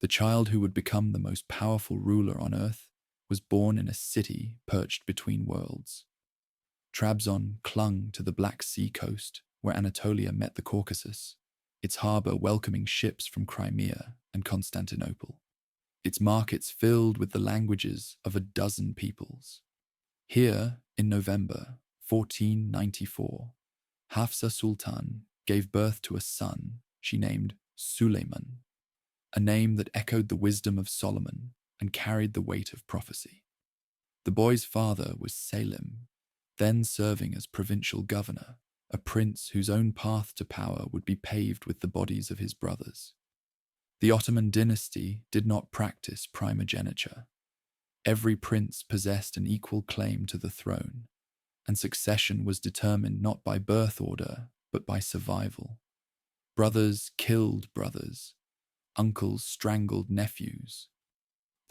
The child who would become the most powerful ruler on earth was born in a city perched between worlds. Trabzon clung to the Black Sea coast, where Anatolia met the Caucasus, its harbour welcoming ships from Crimea and Constantinople, its markets filled with the languages of a dozen peoples. Here, in November 1494, Hafsa Sultan gave birth to a son she named Suleiman, a name that echoed the wisdom of Solomon and carried the weight of prophecy. The boy's father was Selim, then serving as provincial governor, a prince whose own path to power would be paved with the bodies of his brothers. The Ottoman dynasty did not practice primogeniture. Every prince possessed an equal claim to the throne, and succession was determined not by birth order, but by survival. Brothers killed brothers, uncles strangled nephews.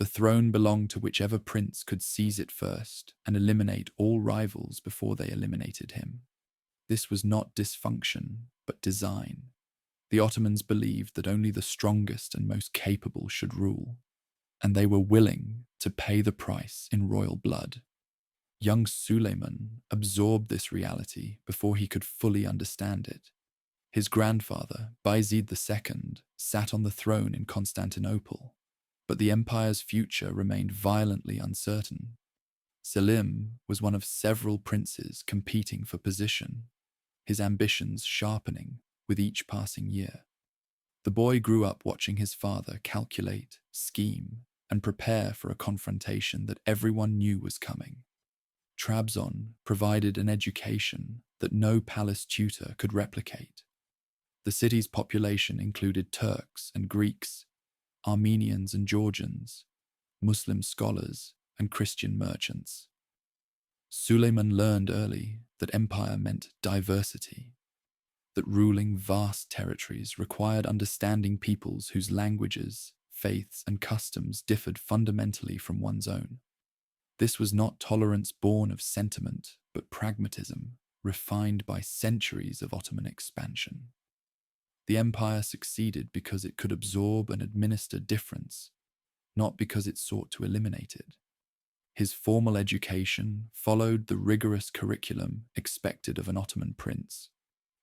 The throne belonged to whichever prince could seize it first and eliminate all rivals before they eliminated him. This was not dysfunction, but design. The Ottomans believed that only the strongest and most capable should rule, and they were willing to pay the price in royal blood. Young Suleiman absorbed this reality before he could fully understand it. His grandfather, Bayezid II, sat on the throne in Constantinople, but the empire's future remained violently uncertain. Selim was one of several princes competing for position, his ambitions sharpening with each passing year. The boy grew up watching his father calculate, scheme, and prepare for a confrontation that everyone knew was coming. Trabzon provided an education that no palace tutor could replicate. The city's population included Turks and Greeks, Armenians and Georgians, Muslim scholars and Christian merchants. Suleiman learned early that empire meant diversity, that ruling vast territories required understanding peoples whose languages, faiths, and customs differed fundamentally from one's own. This was not tolerance born of sentiment, but pragmatism, refined by centuries of Ottoman expansion. The empire succeeded because it could absorb and administer difference, not because it sought to eliminate it. His formal education followed the rigorous curriculum expected of an Ottoman prince.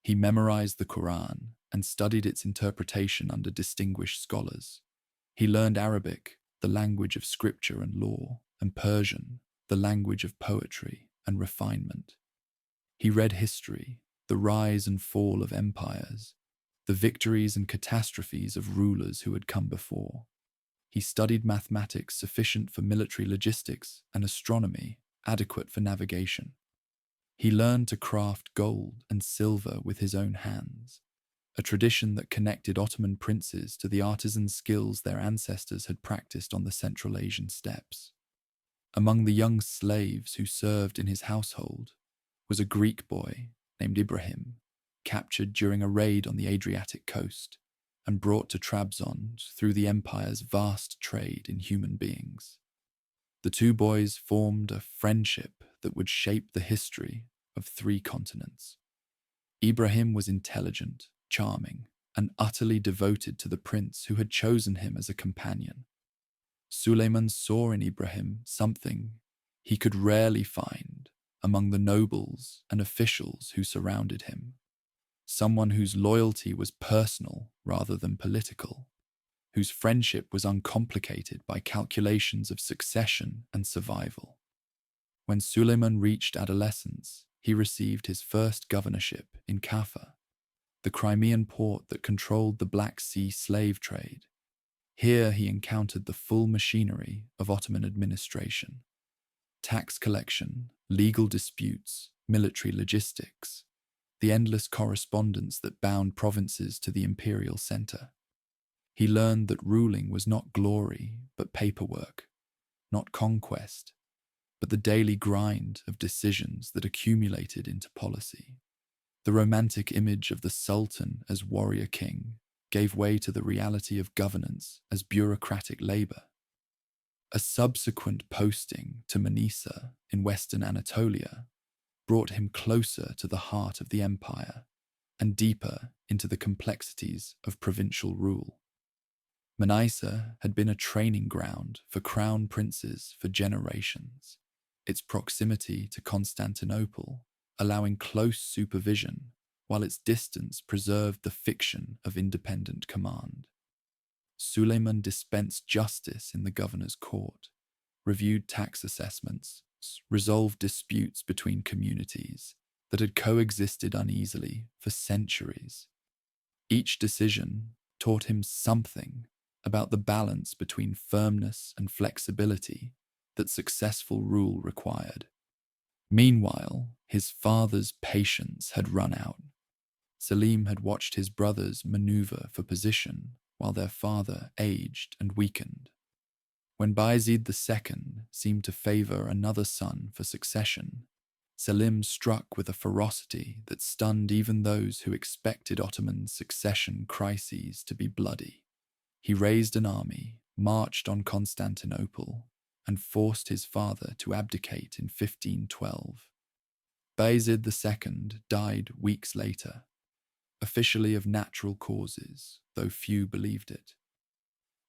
He memorized the Quran and studied its interpretation under distinguished scholars. He learned Arabic, the language of scripture and law, and Persian, the language of poetry and refinement. He read history, the rise and fall of empires, the victories and catastrophes of rulers who had come before. He studied mathematics sufficient for military logistics and astronomy adequate for navigation. He learned to craft gold and silver with his own hands, a tradition that connected Ottoman princes to the artisan skills their ancestors had practiced on the Central Asian steppes. Among the young slaves who served in his household was a Greek boy named Ibrahim, captured during a raid on the Adriatic coast and brought to Trabzon through the empire's vast trade in human beings. The two boys formed a friendship that would shape the history of 3 continents. Ibrahim was intelligent, charming, and utterly devoted to the prince who had chosen him as a companion. Suleiman saw in Ibrahim something he could rarely find among the nobles and officials who surrounded him, someone whose loyalty was personal rather than political, whose friendship was uncomplicated by calculations of succession and survival. When Suleiman reached adolescence, he received his first governorship in Kaffa, the Crimean port that controlled the Black Sea slave trade. Here he encountered the full machinery of Ottoman administration: tax collection, legal disputes, military logistics, the endless correspondence that bound provinces to the imperial center. He learned that ruling was not glory, but paperwork, not conquest, but the daily grind of decisions that accumulated into policy. The romantic image of the sultan as warrior king gave way to the reality of governance as bureaucratic labor. A subsequent posting to Manisa in western Anatolia brought him closer to the heart of the empire and deeper into the complexities of provincial rule. Manisa had been a training ground for crown princes for generations, its proximity to Constantinople allowing close supervision, while its distance preserved the fiction of independent command. Suleiman dispensed justice in the governor's court, reviewed tax assessments, resolved disputes between communities that had coexisted uneasily for centuries. Each decision taught him something about the balance between firmness and flexibility that successful rule required. Meanwhile, his father's patience had run out. Selim had watched his brothers maneuver for position while their father aged and weakened. When Bayezid II seemed to favor another son for succession, Selim struck with a ferocity that stunned even those who expected Ottoman succession crises to be bloody. He raised an army, marched on Constantinople, and forced his father to abdicate in 1512. Bayezid II died weeks later, officially of natural causes, though few believed it.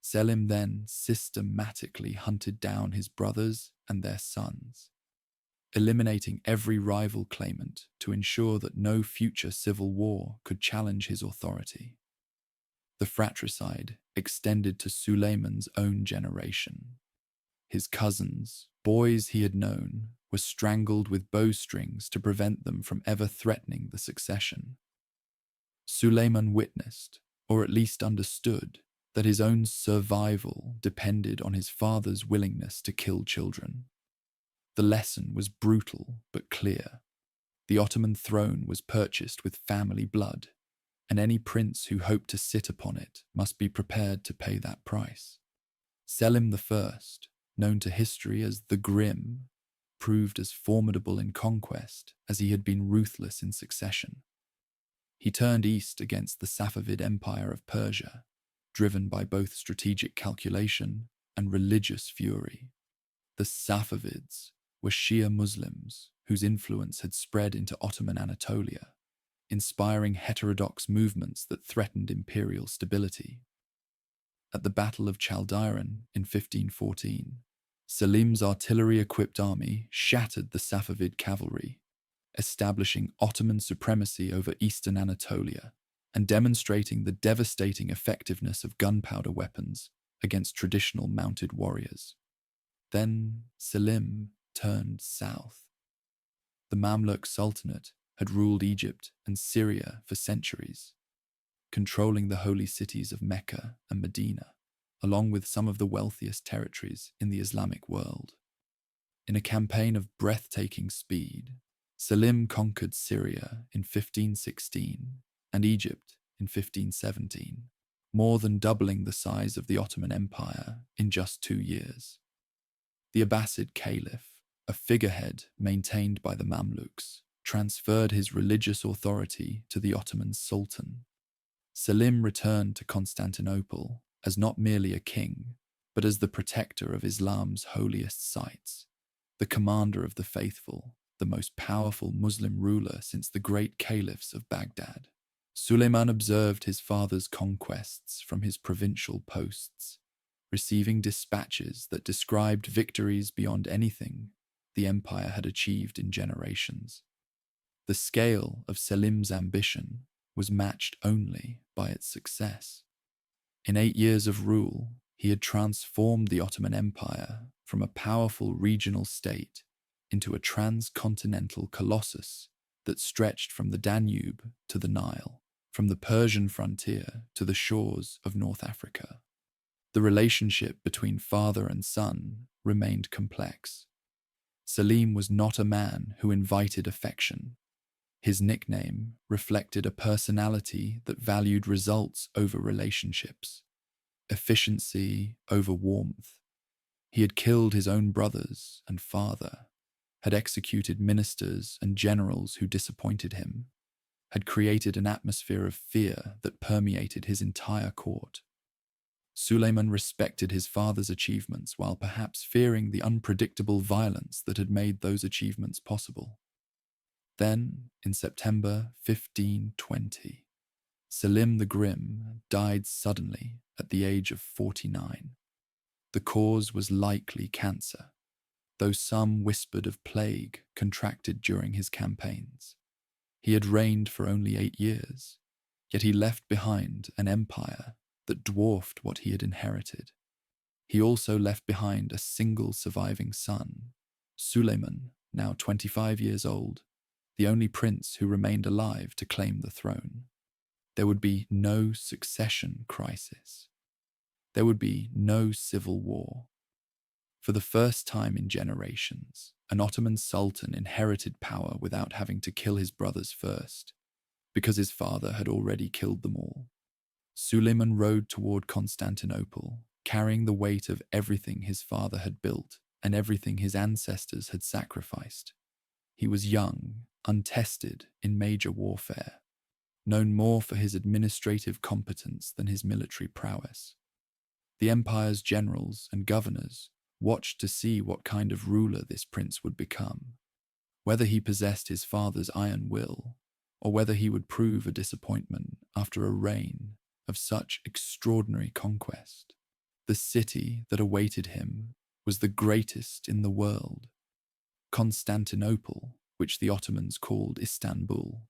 Selim then systematically hunted down his brothers and their sons, eliminating every rival claimant to ensure that no future civil war could challenge his authority. The fratricide extended to Suleiman's own generation. His cousins, boys he had known, were strangled with bowstrings to prevent them from ever threatening the succession. Suleiman witnessed, or at least understood, that his own survival depended on his father's willingness to kill children. The lesson was brutal but clear. The Ottoman throne was purchased with family blood, and any prince who hoped to sit upon it must be prepared to pay that price. Selim I, known to history as the Grim, proved as formidable in conquest as he had been ruthless in succession. He turned east against the Safavid Empire of Persia, driven by both strategic calculation and religious fury. The Safavids were Shia Muslims whose influence had spread into Ottoman Anatolia, inspiring heterodox movements that threatened imperial stability. At the Battle of Chaldiran in 1514, Selim's artillery-equipped army shattered the Safavid cavalry, establishing Ottoman supremacy over eastern Anatolia and demonstrating the devastating effectiveness of gunpowder weapons against traditional mounted warriors. Then Selim turned south. The Mamluk Sultanate had ruled Egypt and Syria for centuries, controlling the holy cities of Mecca and Medina, along with some of the wealthiest territories in the Islamic world. In a campaign of breathtaking speed, Selim conquered Syria in 1516 and Egypt in 1517, more than doubling the size of the Ottoman Empire in just 2 years. The Abbasid Caliph, a figurehead maintained by the Mamluks, transferred his religious authority to the Ottoman Sultan. Selim returned to Constantinople as not merely a king, but as the protector of Islam's holiest sites, the commander of the faithful, the most powerful Muslim ruler since the great caliphs of Baghdad. Suleiman observed his father's conquests from his provincial posts, receiving dispatches that described victories beyond anything the empire had achieved in generations. The scale of Selim's ambition was matched only by its success. In 8 years of rule, he had transformed the Ottoman Empire from a powerful regional state into a transcontinental colossus that stretched from the Danube to the Nile, from the Persian frontier to the shores of North Africa. The relationship between father and son remained complex. Selim was not a man who invited affection. His nickname reflected a personality that valued results over relationships, efficiency over warmth. He had killed his own brothers and father, had executed ministers and generals who disappointed him, had created an atmosphere of fear that permeated his entire court. Suleiman respected his father's achievements while perhaps fearing the unpredictable violence that had made those achievements possible. Then, in September 1520, Selim the Grim died suddenly at the age of 49. The cause was likely cancer, though some whispered of plague contracted during his campaigns. He had reigned for only 8 years, yet he left behind an empire that dwarfed what he had inherited. He also left behind a single surviving son, Suleiman, now 25 years old, the only prince who remained alive to claim the throne. There would be no succession crisis. There would be no civil war. For the first time in generations, an Ottoman sultan inherited power without having to kill his brothers first, because his father had already killed them all. Suleiman rode toward Constantinople, carrying the weight of everything his father had built and everything his ancestors had sacrificed. He was young, untested in major warfare, known more for his administrative competence than his military prowess. The empire's generals and governors watched to see what kind of ruler this prince would become, whether he possessed his father's iron will, or whether he would prove a disappointment after a reign of such extraordinary conquest. The city that awaited him was the greatest in the world. Constantinople, which the Ottomans called Istanbul,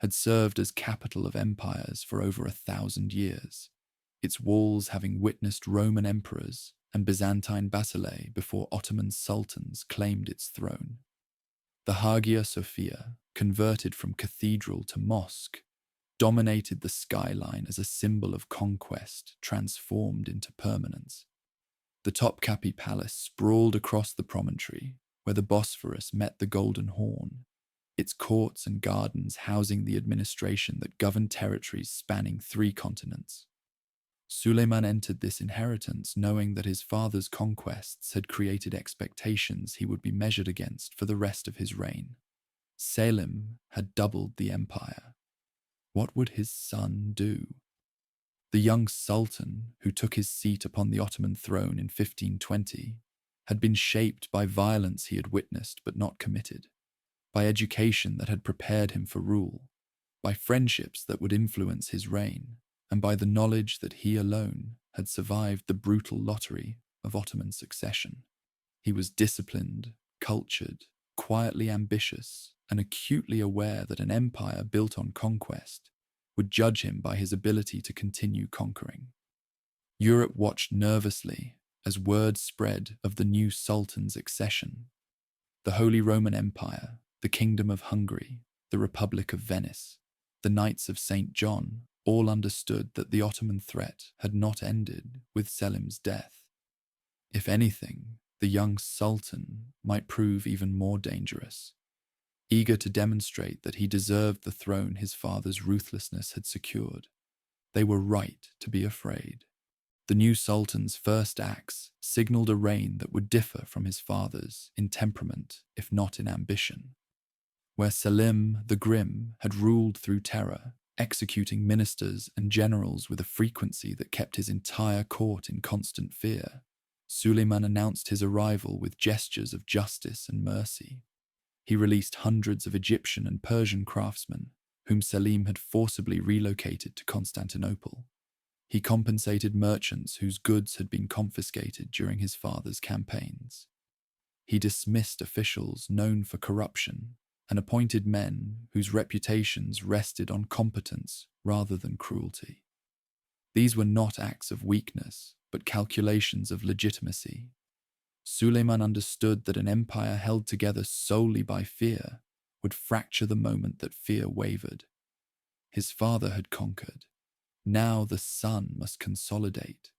had served as capital of empires for over 1,000 years, its walls having witnessed Roman emperors and Byzantine basileis before Ottoman sultans claimed its throne. The Hagia Sophia, converted from cathedral to mosque, dominated the skyline as a symbol of conquest transformed into permanence. The Topkapi Palace sprawled across the promontory where the Bosphorus met the Golden Horn, its courts and gardens housing the administration that governed territories spanning 3 continents. Suleiman entered this inheritance knowing that his father's conquests had created expectations he would be measured against for the rest of his reign. Selim had doubled the empire. What would his son do? The young sultan, who took his seat upon the Ottoman throne in 1520, had been shaped by violence he had witnessed but not committed, by education that had prepared him for rule, by friendships that would influence his reign, and by the knowledge that he alone had survived the brutal lottery of Ottoman succession. He was disciplined, cultured, quietly ambitious, and acutely aware that an empire built on conquest would judge him by his ability to continue conquering. Europe watched nervously as word spread of the new sultan's accession. The Holy Roman Empire, the Kingdom of Hungary, the Republic of Venice, the Knights of St. John all understood that the Ottoman threat had not ended with Selim's death. If anything, the young sultan might prove even more dangerous. Eager to demonstrate that he deserved the throne his father's ruthlessness had secured, they were right to be afraid. The new sultan's first acts signaled a reign that would differ from his father's in temperament, if not in ambition. Where Selim the Grim had ruled through terror, executing ministers and generals with a frequency that kept his entire court in constant fear, Suleiman announced his arrival with gestures of justice and mercy. He released hundreds of Egyptian and Persian craftsmen, whom Selim had forcibly relocated to Constantinople. He compensated merchants whose goods had been confiscated during his father's campaigns. He dismissed officials known for corruption and appointed men whose reputations rested on competence rather than cruelty. These were not acts of weakness, but calculations of legitimacy. Suleiman understood that an empire held together solely by fear would fracture the moment that fear wavered. His father had conquered. Now the son must consolidate.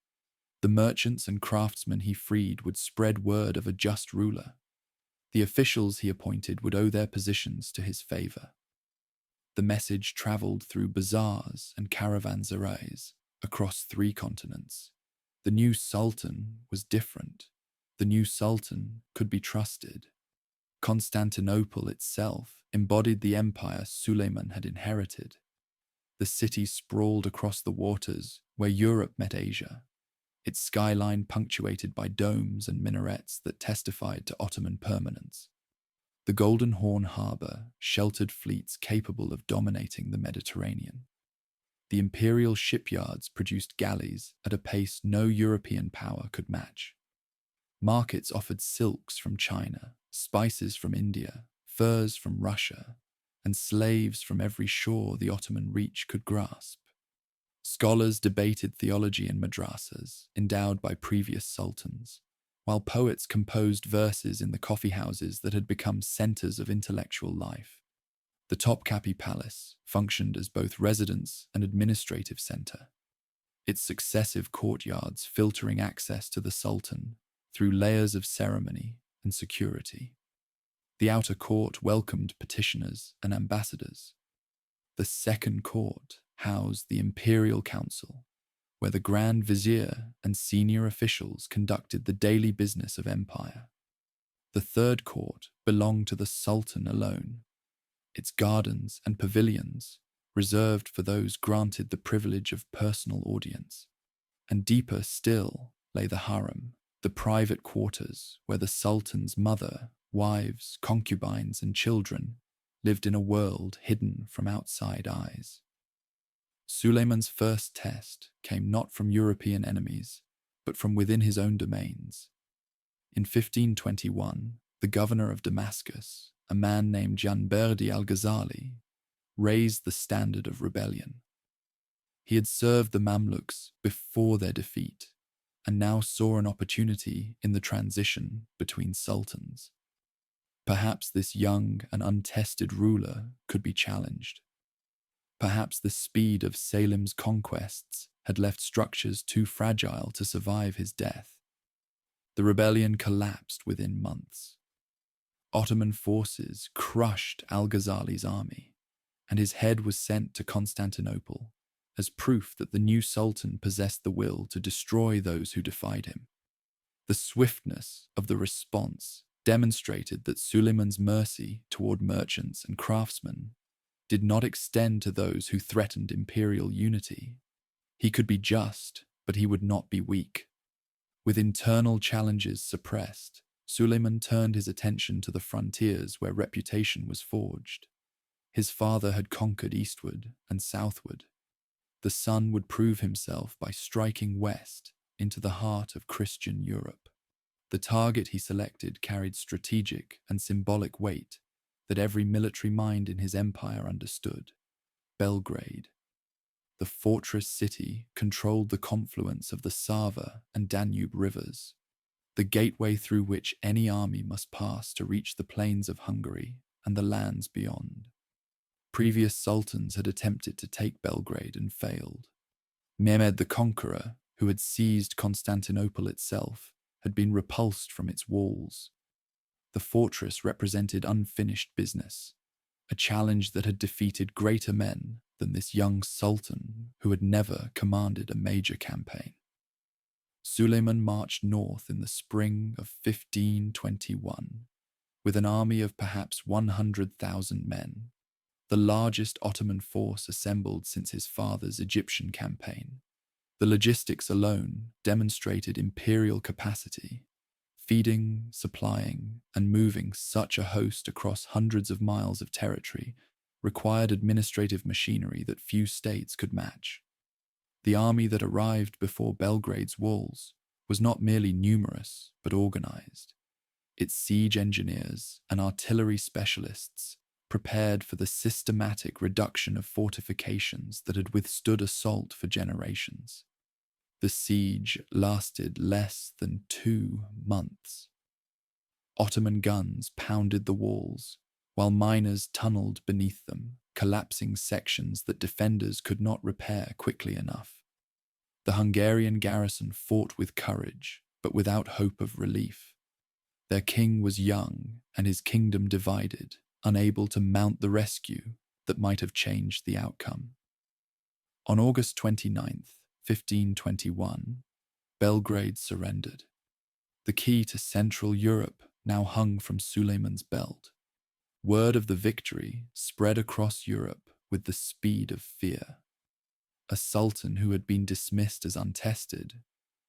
The merchants and craftsmen he freed would spread word of a just ruler. The officials he appointed would owe their positions to his favor. The message traveled through bazaars and caravanserais across 3 continents. The new sultan was different. The new sultan could be trusted. Constantinople itself embodied the empire Suleiman had inherited. The city sprawled across the waters where Europe met Asia, its skyline punctuated by domes and minarets that testified to Ottoman permanence. The Golden Horn harbour sheltered fleets capable of dominating the Mediterranean. The imperial shipyards produced galleys at a pace no European power could match. Markets offered silks from China, spices from India, furs from Russia, and slaves from every shore the Ottoman reach could grasp. Scholars debated theology in madrasas, endowed by previous sultans, while poets composed verses in the coffeehouses that had become centers of intellectual life. The Topkapi Palace functioned as both residence and administrative center, its successive courtyards filtering access to the sultan through layers of ceremony and security. The outer court welcomed petitioners and ambassadors. The second court housed the imperial council, where the Grand Vizier and senior officials conducted the daily business of empire. The third court belonged to the sultan alone, its gardens and pavilions reserved for those granted the privilege of personal audience. And deeper still lay the harem, the private quarters where the sultan's mother, wives, concubines, and children lived in a world hidden from outside eyes. Suleiman's first test came not from European enemies, but from within his own domains. In 1521, the governor of Damascus, a man named Janberdi al-Ghazali, raised the standard of rebellion. He had served the Mamluks before their defeat, and now saw an opportunity in the transition between sultans. Perhaps this young and untested ruler could be challenged. Perhaps the speed of Salim's conquests had left structures too fragile to survive his death. The rebellion collapsed within months. Ottoman forces crushed al-Ghazali's army, and his head was sent to Constantinople as proof that the new sultan possessed the will to destroy those who defied him. The swiftness of the response demonstrated that Suleiman's mercy toward merchants and craftsmen did not extend to those who threatened imperial unity. He could be just, but he would not be weak. With internal challenges suppressed, Suleiman turned his attention to the frontiers where reputation was forged. His father had conquered eastward and southward. The son would prove himself by striking west into the heart of Christian Europe. The target he selected carried strategic and symbolic weight that every military mind in his empire understood: Belgrade. The fortress city controlled the confluence of the Sava and Danube rivers, the gateway through which any army must pass to reach the plains of Hungary and the lands beyond. Previous sultans had attempted to take Belgrade and failed. Mehmed the Conqueror, who had seized Constantinople itself, had been repulsed from its walls. The fortress represented unfinished business, a challenge that had defeated greater men than this young sultan who had never commanded a major campaign. Suleiman marched north in the spring of 1521 with an army of perhaps 100,000 men, the largest Ottoman force assembled since his father's Egyptian campaign. The logistics alone demonstrated imperial capacity. Feeding, supplying, and moving such a host across hundreds of miles of territory required administrative machinery that few states could match. The army that arrived before Belgrade's walls was not merely numerous, but organized. Its siege engineers and artillery specialists prepared for the systematic reduction of fortifications that had withstood assault for generations. The siege lasted less than 2 months. Ottoman guns pounded the walls, while miners tunneled beneath them, collapsing sections that defenders could not repair quickly enough. The Hungarian garrison fought with courage, but without hope of relief. Their king was young, and his kingdom divided, unable to mount the rescue that might have changed the outcome. On August 29th, 1521, Belgrade surrendered. The key to Central Europe now hung from Suleiman's belt. Word of the victory spread across Europe with the speed of fear. A sultan who had been dismissed as untested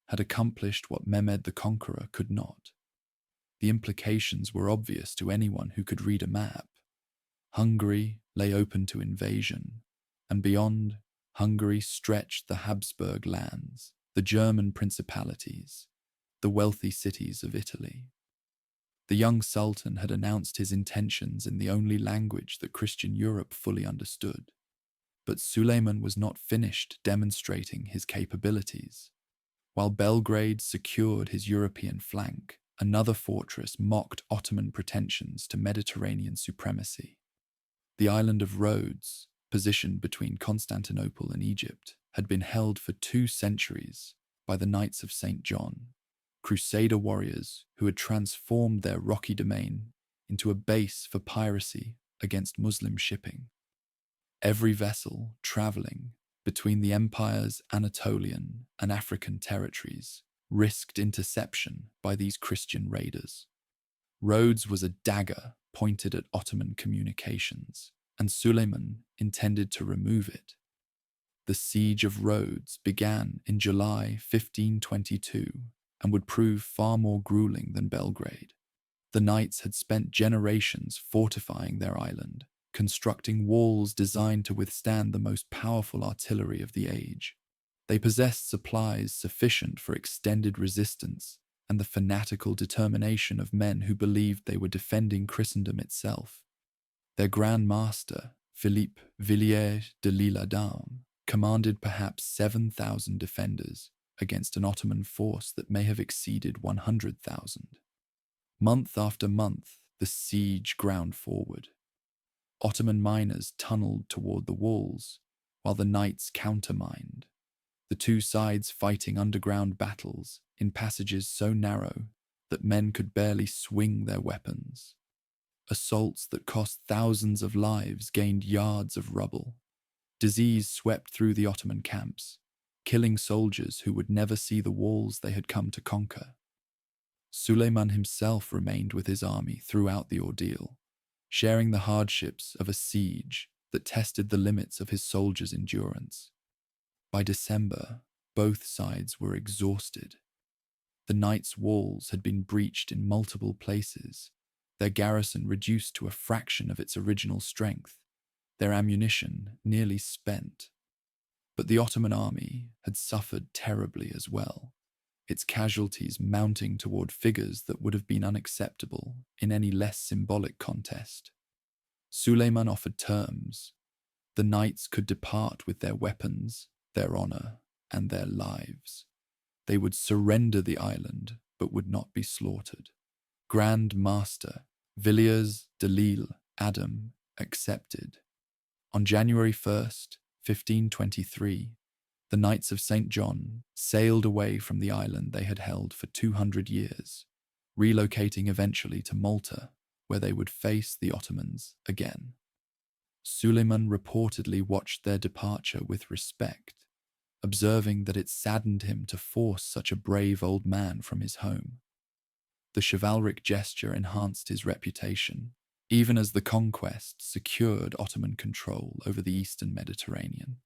had accomplished what Mehmed the Conqueror could not. The implications were obvious to anyone who could read a map. Hungary lay open to invasion, and beyond, Hungary stretched the Habsburg lands, the German principalities, the wealthy cities of Italy. The young sultan had announced his intentions in the only language that Christian Europe fully understood. But Suleiman was not finished demonstrating his capabilities. While Belgrade secured his European flank, another fortress mocked Ottoman pretensions to Mediterranean supremacy. The island of Rhodes, positioned between Constantinople and Egypt, had been held for 2 centuries by the Knights of St. John, crusader warriors who had transformed their rocky domain into a base for piracy against Muslim shipping. Every vessel traveling between the empire's Anatolian and African territories risked interception by these Christian raiders. Rhodes was a dagger pointed at Ottoman communications, and Suleiman intended to remove it. The siege of Rhodes began in July 1522 and would prove far more grueling than Belgrade. The knights had spent generations fortifying their island, constructing walls designed to withstand the most powerful artillery of the age. They possessed supplies sufficient for extended resistance and the fanatical determination of men who believed they were defending Christendom itself. Their Grand Master, Philippe Villiers de l'Isle-Adam, commanded perhaps 7,000 defenders against an Ottoman force that may have exceeded 100,000. Month after month, the siege ground forward. Ottoman miners tunneled toward the walls, while the knights countermined, the 2 sides fighting underground battles in passages so narrow that men could barely swing their weapons. Assaults that cost thousands of lives gained yards of rubble. Disease swept through the Ottoman camps, killing soldiers who would never see the walls they had come to conquer. Suleiman himself remained with his army throughout the ordeal, sharing the hardships of a siege that tested the limits of his soldiers' endurance. By December, both sides were exhausted. The knights' walls had been breached in multiple places, their garrison reduced to a fraction of its original strength, their ammunition nearly spent. But the Ottoman army had suffered terribly as well, its casualties mounting toward figures that would have been unacceptable in any less symbolic contest. Suleiman offered terms. The knights could depart with their weapons, their honor, and their lives. They would surrender the island, but would not be slaughtered. Grand Master Villiers de l'Isle-Adam accepted. On January 1st, 1523, the Knights of St. John sailed away from the island they had held for 200 years, relocating eventually to Malta, where they would face the Ottomans again. Suleiman reportedly watched their departure with respect, observing that it saddened him to force such a brave old man from his home. The chivalric gesture enhanced his reputation, even as the conquest secured Ottoman control over the eastern Mediterranean.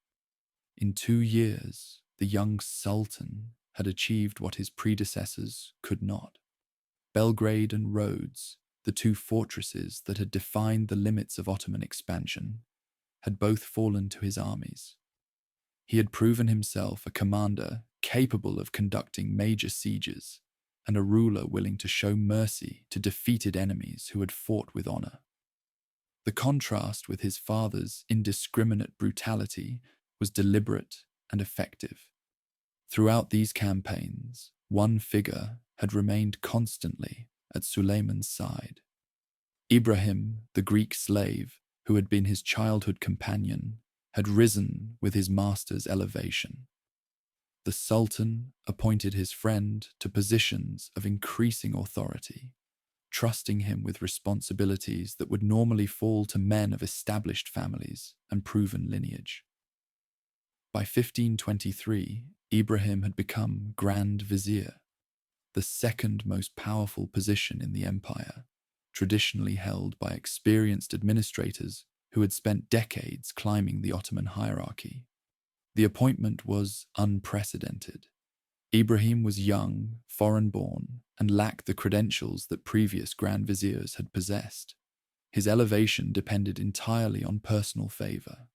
In 2 years, the young sultan had achieved what his predecessors could not. Belgrade and Rhodes, the 2 fortresses that had defined the limits of Ottoman expansion, had both fallen to his armies. He had proven himself a commander capable of conducting major sieges, and a ruler willing to show mercy to defeated enemies who had fought with honor. The contrast with his father's indiscriminate brutality was deliberate and effective. Throughout these campaigns, one figure had remained constantly at Suleiman's side. Ibrahim, the Greek slave, who had been his childhood companion, had risen with his master's elevation. The Sultan appointed his friend to positions of increasing authority, trusting him with responsibilities that would normally fall to men of established families and proven lineage. By 1523, Ibrahim had become Grand Vizier, the second most powerful position in the empire, traditionally held by experienced administrators who had spent decades climbing the Ottoman hierarchy. The appointment was unprecedented. Ibrahim was young, foreign-born, and lacked the credentials that previous Grand Viziers had possessed. His elevation depended entirely on personal favor.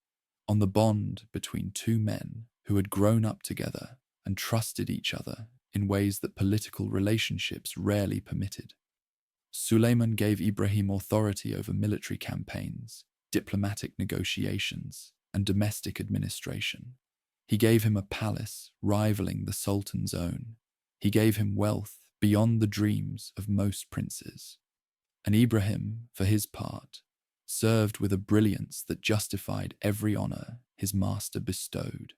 on the bond between two men who had grown up together and trusted each other in ways that political relationships rarely permitted. Suleiman gave Ibrahim authority over military campaigns, diplomatic negotiations, and domestic administration. He gave him a palace rivaling the Sultan's own. He gave him wealth beyond the dreams of most princes. And Ibrahim, for his part, served with a brilliance that justified every honor his master bestowed.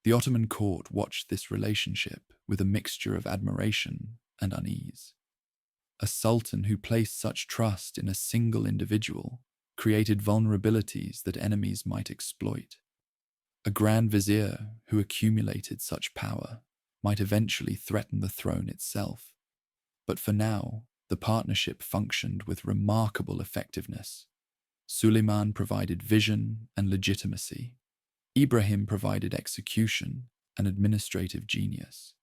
The Ottoman court watched this relationship with a mixture of admiration and unease. A sultan who placed such trust in a single individual created vulnerabilities that enemies might exploit. A grand vizier who accumulated such power might eventually threaten the throne itself. But for now, the partnership functioned with remarkable effectiveness. Suleiman provided vision and legitimacy. Ibrahim provided execution and administrative genius.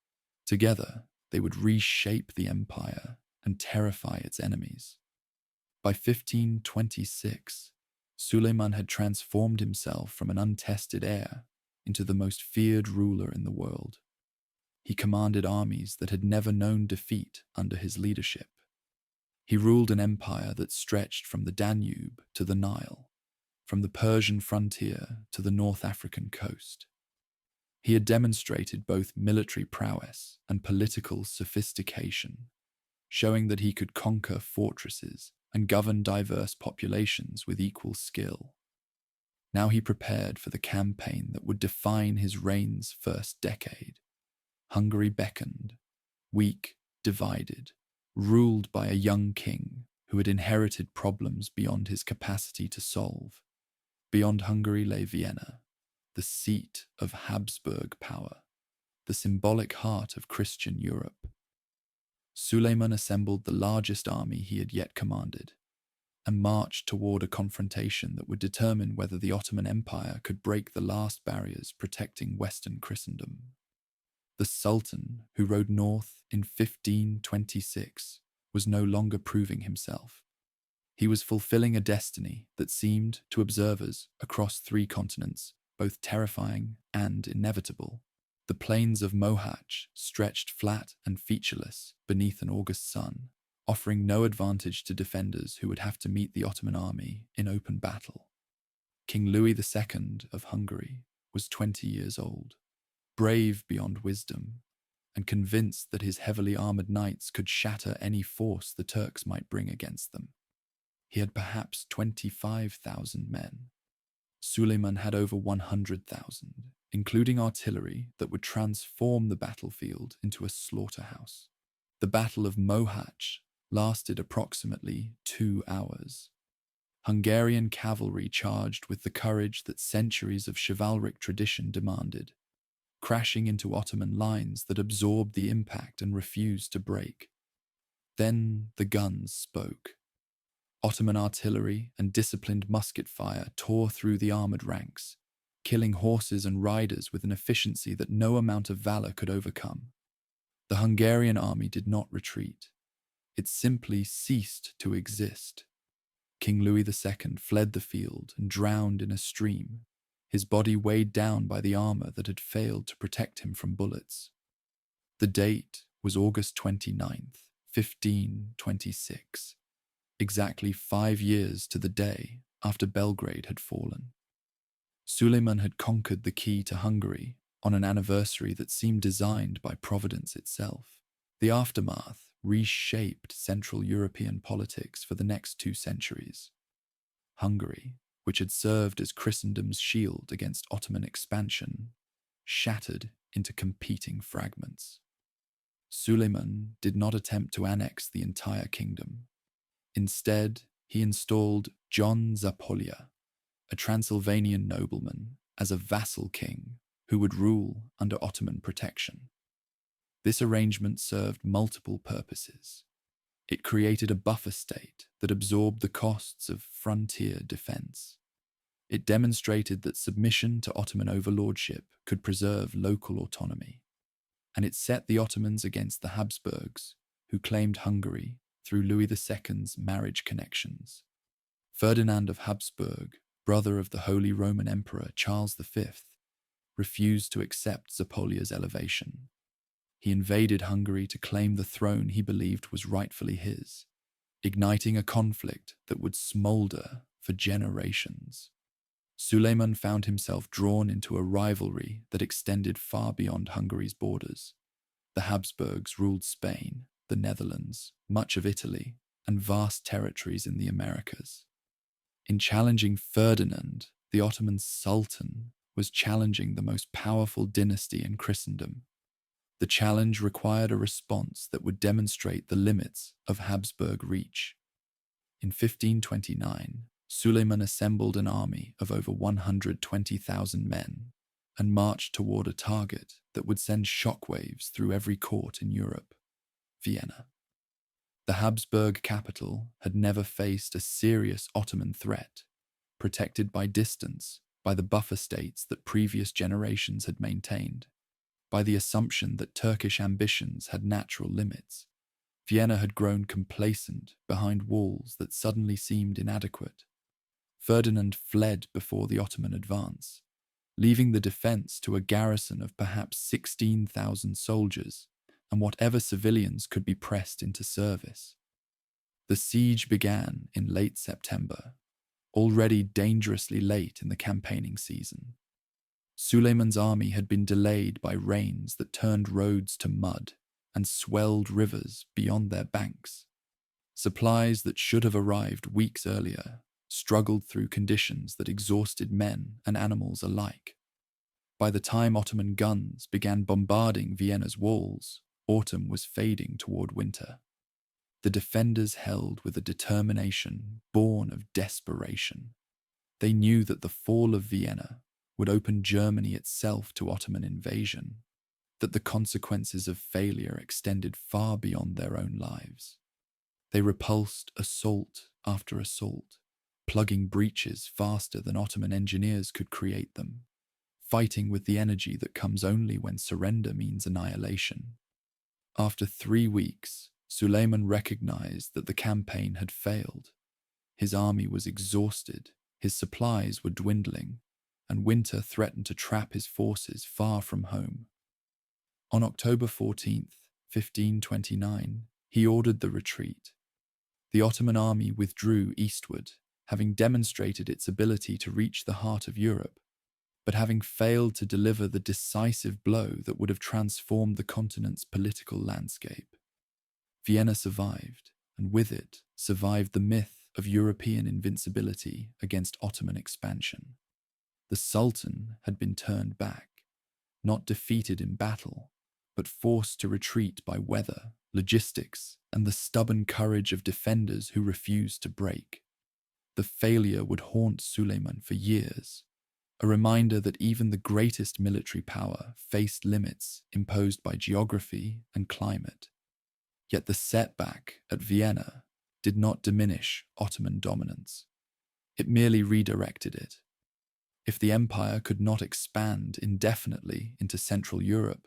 Together, they would reshape the empire and terrify its enemies. By 1526, Suleiman had transformed himself from an untested heir into the most feared ruler in the world. He commanded armies that had never known defeat under his leadership. He ruled an empire that stretched from the Danube to the Nile, from the Persian frontier to the North African coast. He had demonstrated both military prowess and political sophistication, showing that he could conquer fortresses and govern diverse populations with equal skill. Now he prepared for the campaign that would define his reign's first decade. Hungary beckoned, weak, divided, ruled by a young king who had inherited problems beyond his capacity to solve. Beyond Hungary lay Vienna, the seat of Habsburg power, the symbolic heart of Christian Europe. Suleiman assembled the largest army he had yet commanded and marched toward a confrontation that would determine whether the Ottoman Empire could break the last barriers protecting Western Christendom. The Sultan, who rode north in 1526, was no longer proving himself. He was fulfilling a destiny that seemed, to observers across 3 continents, both terrifying and inevitable. The plains of Mohacs stretched flat and featureless beneath an August sun, offering no advantage to defenders who would have to meet the Ottoman army in open battle. King Louis II of Hungary was 20 years old, brave beyond wisdom, and convinced that his heavily armored knights could shatter any force the Turks might bring against them. He had perhaps 25,000 men. Suleiman had over 100,000, including artillery that would transform the battlefield into a slaughterhouse. The Battle of Mohacs lasted approximately 2 hours. Hungarian cavalry charged with the courage that centuries of chivalric tradition demanded, crashing into Ottoman lines that absorbed the impact and refused to break. Then the guns spoke. Ottoman artillery and disciplined musket fire tore through the armored ranks, killing horses and riders with an efficiency that no amount of valor could overcome. The Hungarian army did not retreat. It simply ceased to exist. King Louis II fled the field and drowned in a stream, his body weighed down by the armor that had failed to protect him from bullets. The date was August 29th, 1526, exactly 5 years to the day after Belgrade had fallen. Suleiman had conquered the key to Hungary on an anniversary that seemed designed by Providence itself. The aftermath reshaped Central European politics for the next 2 centuries. Hungary, which had served as Christendom's shield against Ottoman expansion, shattered into competing fragments. Suleiman did not attempt to annex the entire kingdom. Instead, he installed John Zapolya, a Transylvanian nobleman, as a vassal king who would rule under Ottoman protection. This arrangement served multiple purposes. It created a buffer state that absorbed the costs of frontier defense. It demonstrated that submission to Ottoman overlordship could preserve local autonomy. And it set the Ottomans against the Habsburgs, who claimed Hungary through Louis II's marriage connections. Ferdinand of Habsburg brother of the Holy Roman Emperor Charles V, refused to accept Zapolia's elevation. He invaded Hungary to claim the throne he believed was rightfully his, igniting a conflict that would smolder for generations. Suleiman found himself drawn into a rivalry that extended far beyond Hungary's borders. The Habsburgs ruled Spain, the Netherlands, much of Italy, and vast territories in the Americas. In challenging Ferdinand, the Ottoman sultan was challenging the most powerful dynasty in Christendom. The challenge required a response that would demonstrate the limits of Habsburg reach. In 1529, Suleiman assembled an army of over 120,000 men and marched toward a target that would send shockwaves through every court in Europe: Vienna. The Habsburg capital had never faced a serious Ottoman threat, protected by distance by the buffer states that previous generations had maintained, by the assumption that Turkish ambitions had natural limits. Vienna had grown complacent behind walls that suddenly seemed inadequate. Ferdinand fled before the Ottoman advance, leaving the defense to a garrison of perhaps 16,000 soldiers and whatever civilians could be pressed into service. The siege began in late September, already dangerously late in the campaigning season. Suleiman's army had been delayed by rains that turned roads to mud and swelled rivers beyond their banks. Supplies that should have arrived weeks earlier struggled through conditions that exhausted men and animals alike. By the time Ottoman guns began bombarding Vienna's walls, autumn was fading toward winter. The defenders held with a determination born of desperation. They knew that the fall of Vienna would open Germany itself to Ottoman invasion, that the consequences of failure extended far beyond their own lives. They repulsed assault after assault, plugging breaches faster than Ottoman engineers could create them, fighting with the energy that comes only when surrender means annihilation. After 3 weeks, Suleiman recognized that the campaign had failed. His army was exhausted, his supplies were dwindling, and winter threatened to trap his forces far from home. On October 14th, 1529, he ordered the retreat. The Ottoman army withdrew eastward, having demonstrated its ability to reach the heart of Europe, but having failed to deliver the decisive blow that would have transformed the continent's political landscape. Vienna survived, and with it survived the myth of European invincibility against Ottoman expansion. The Sultan had been turned back, not defeated in battle, but forced to retreat by weather, logistics, and the stubborn courage of defenders who refused to break. The failure would haunt Suleiman for years, a reminder that even the greatest military power faced limits imposed by geography and climate. Yet the setback at Vienna did not diminish Ottoman dominance. It merely redirected it. If the empire could not expand indefinitely into Central Europe,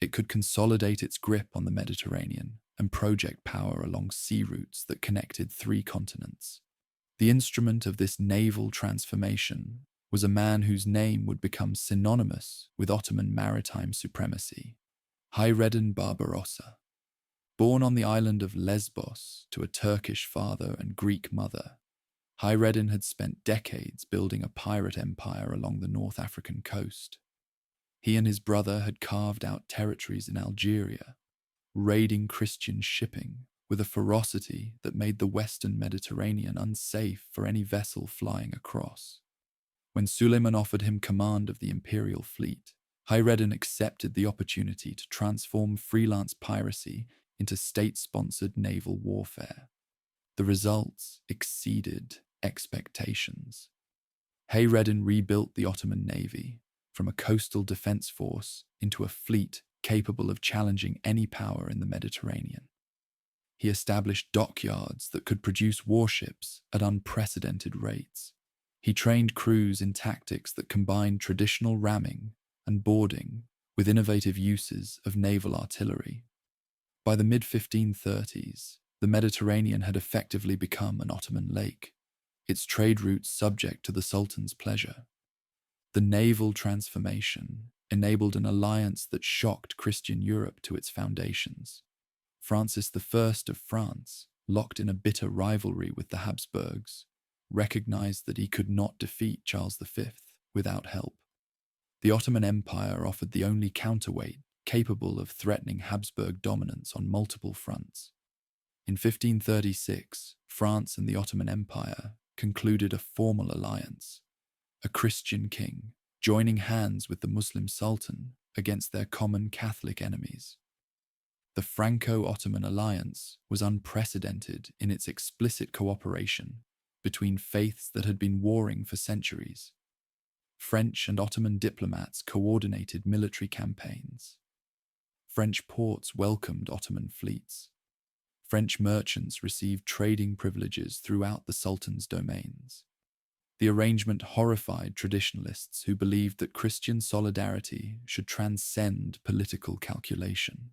it could consolidate its grip on the Mediterranean and project power along sea routes that connected 3 continents. The instrument of this naval transformation was a man whose name would become synonymous with Ottoman maritime supremacy: Hayreddin Barbarossa. Born on the island of Lesbos to a Turkish father and Greek mother, Hayreddin had spent decades building a pirate empire along the North African coast. He and his brother had carved out territories in Algeria, raiding Christian shipping with a ferocity that made the Western Mediterranean unsafe for any vessel flying across. When Suleiman offered him command of the imperial fleet, Hayreddin accepted the opportunity to transform freelance piracy into state-sponsored naval warfare. The results exceeded expectations. Hayreddin rebuilt the Ottoman navy from a coastal defense force into a fleet capable of challenging any power in the Mediterranean. He established dockyards that could produce warships at unprecedented rates. He trained crews in tactics that combined traditional ramming and boarding with innovative uses of naval artillery. By the mid-1530s, the Mediterranean had effectively become an Ottoman lake. its trade routes subject to the Sultan's pleasure. The naval transformation enabled an alliance that shocked Christian Europe to its foundations. Francis I of France, locked in a bitter rivalry with the Habsburgs, recognized that he could not defeat Charles V without help. The Ottoman Empire offered the only counterweight capable of threatening Habsburg dominance on multiple fronts. In 1536, France and the Ottoman Empire concluded a formal alliance, a Christian king joining hands with the Muslim sultan against their common Catholic enemies. The Franco-Ottoman alliance was unprecedented in its explicit cooperation between faiths that had been warring for centuries. French and Ottoman diplomats coordinated military campaigns. French ports welcomed Ottoman fleets. French merchants received trading privileges throughout the Sultan's domains. The arrangement horrified traditionalists who believed that Christian solidarity should transcend political calculation.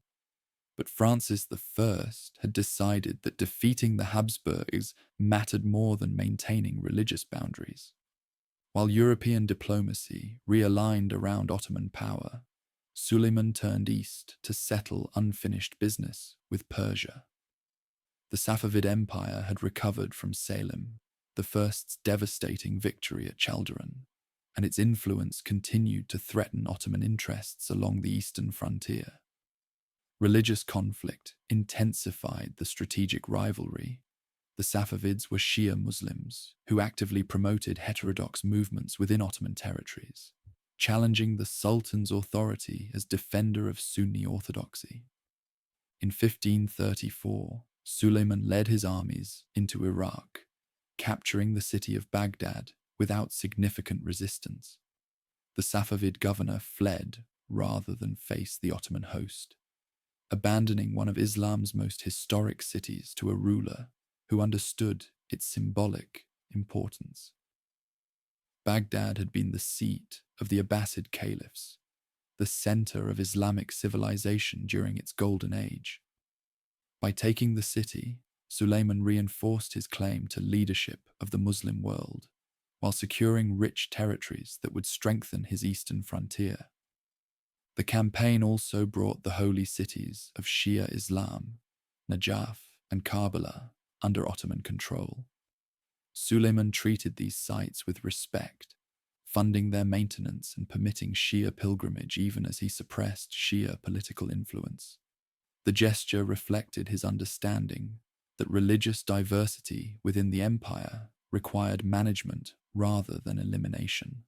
But Francis I had decided that defeating the Habsburgs mattered more than maintaining religious boundaries. While European diplomacy realigned around Ottoman power, Suleiman turned east to settle unfinished business with Persia. The Safavid Empire had recovered from Salem, the first devastating victory at Chaldiran, and its influence continued to threaten Ottoman interests along the eastern frontier. Religious conflict intensified the strategic rivalry. The Safavids were Shia Muslims who actively promoted heterodox movements within Ottoman territories, challenging the Sultan's authority as defender of Sunni orthodoxy. In 1534, Suleiman led his armies into Iraq, capturing the city of Baghdad without significant resistance. The Safavid governor fled rather than face the Ottoman host, abandoning one of Islam's most historic cities to a ruler who understood its symbolic importance. Baghdad had been the seat of the Abbasid caliphs, the center of Islamic civilization during its golden age. By taking the city, Suleiman reinforced his claim to leadership of the Muslim world, while securing rich territories that would strengthen his eastern frontier. The campaign also brought the holy cities of Shia Islam, Najaf and Karbala, under Ottoman control. Suleiman treated these sites with respect, funding their maintenance and permitting Shia pilgrimage even as he suppressed Shia political influence. The gesture reflected his understanding that religious diversity within the empire required management rather than elimination.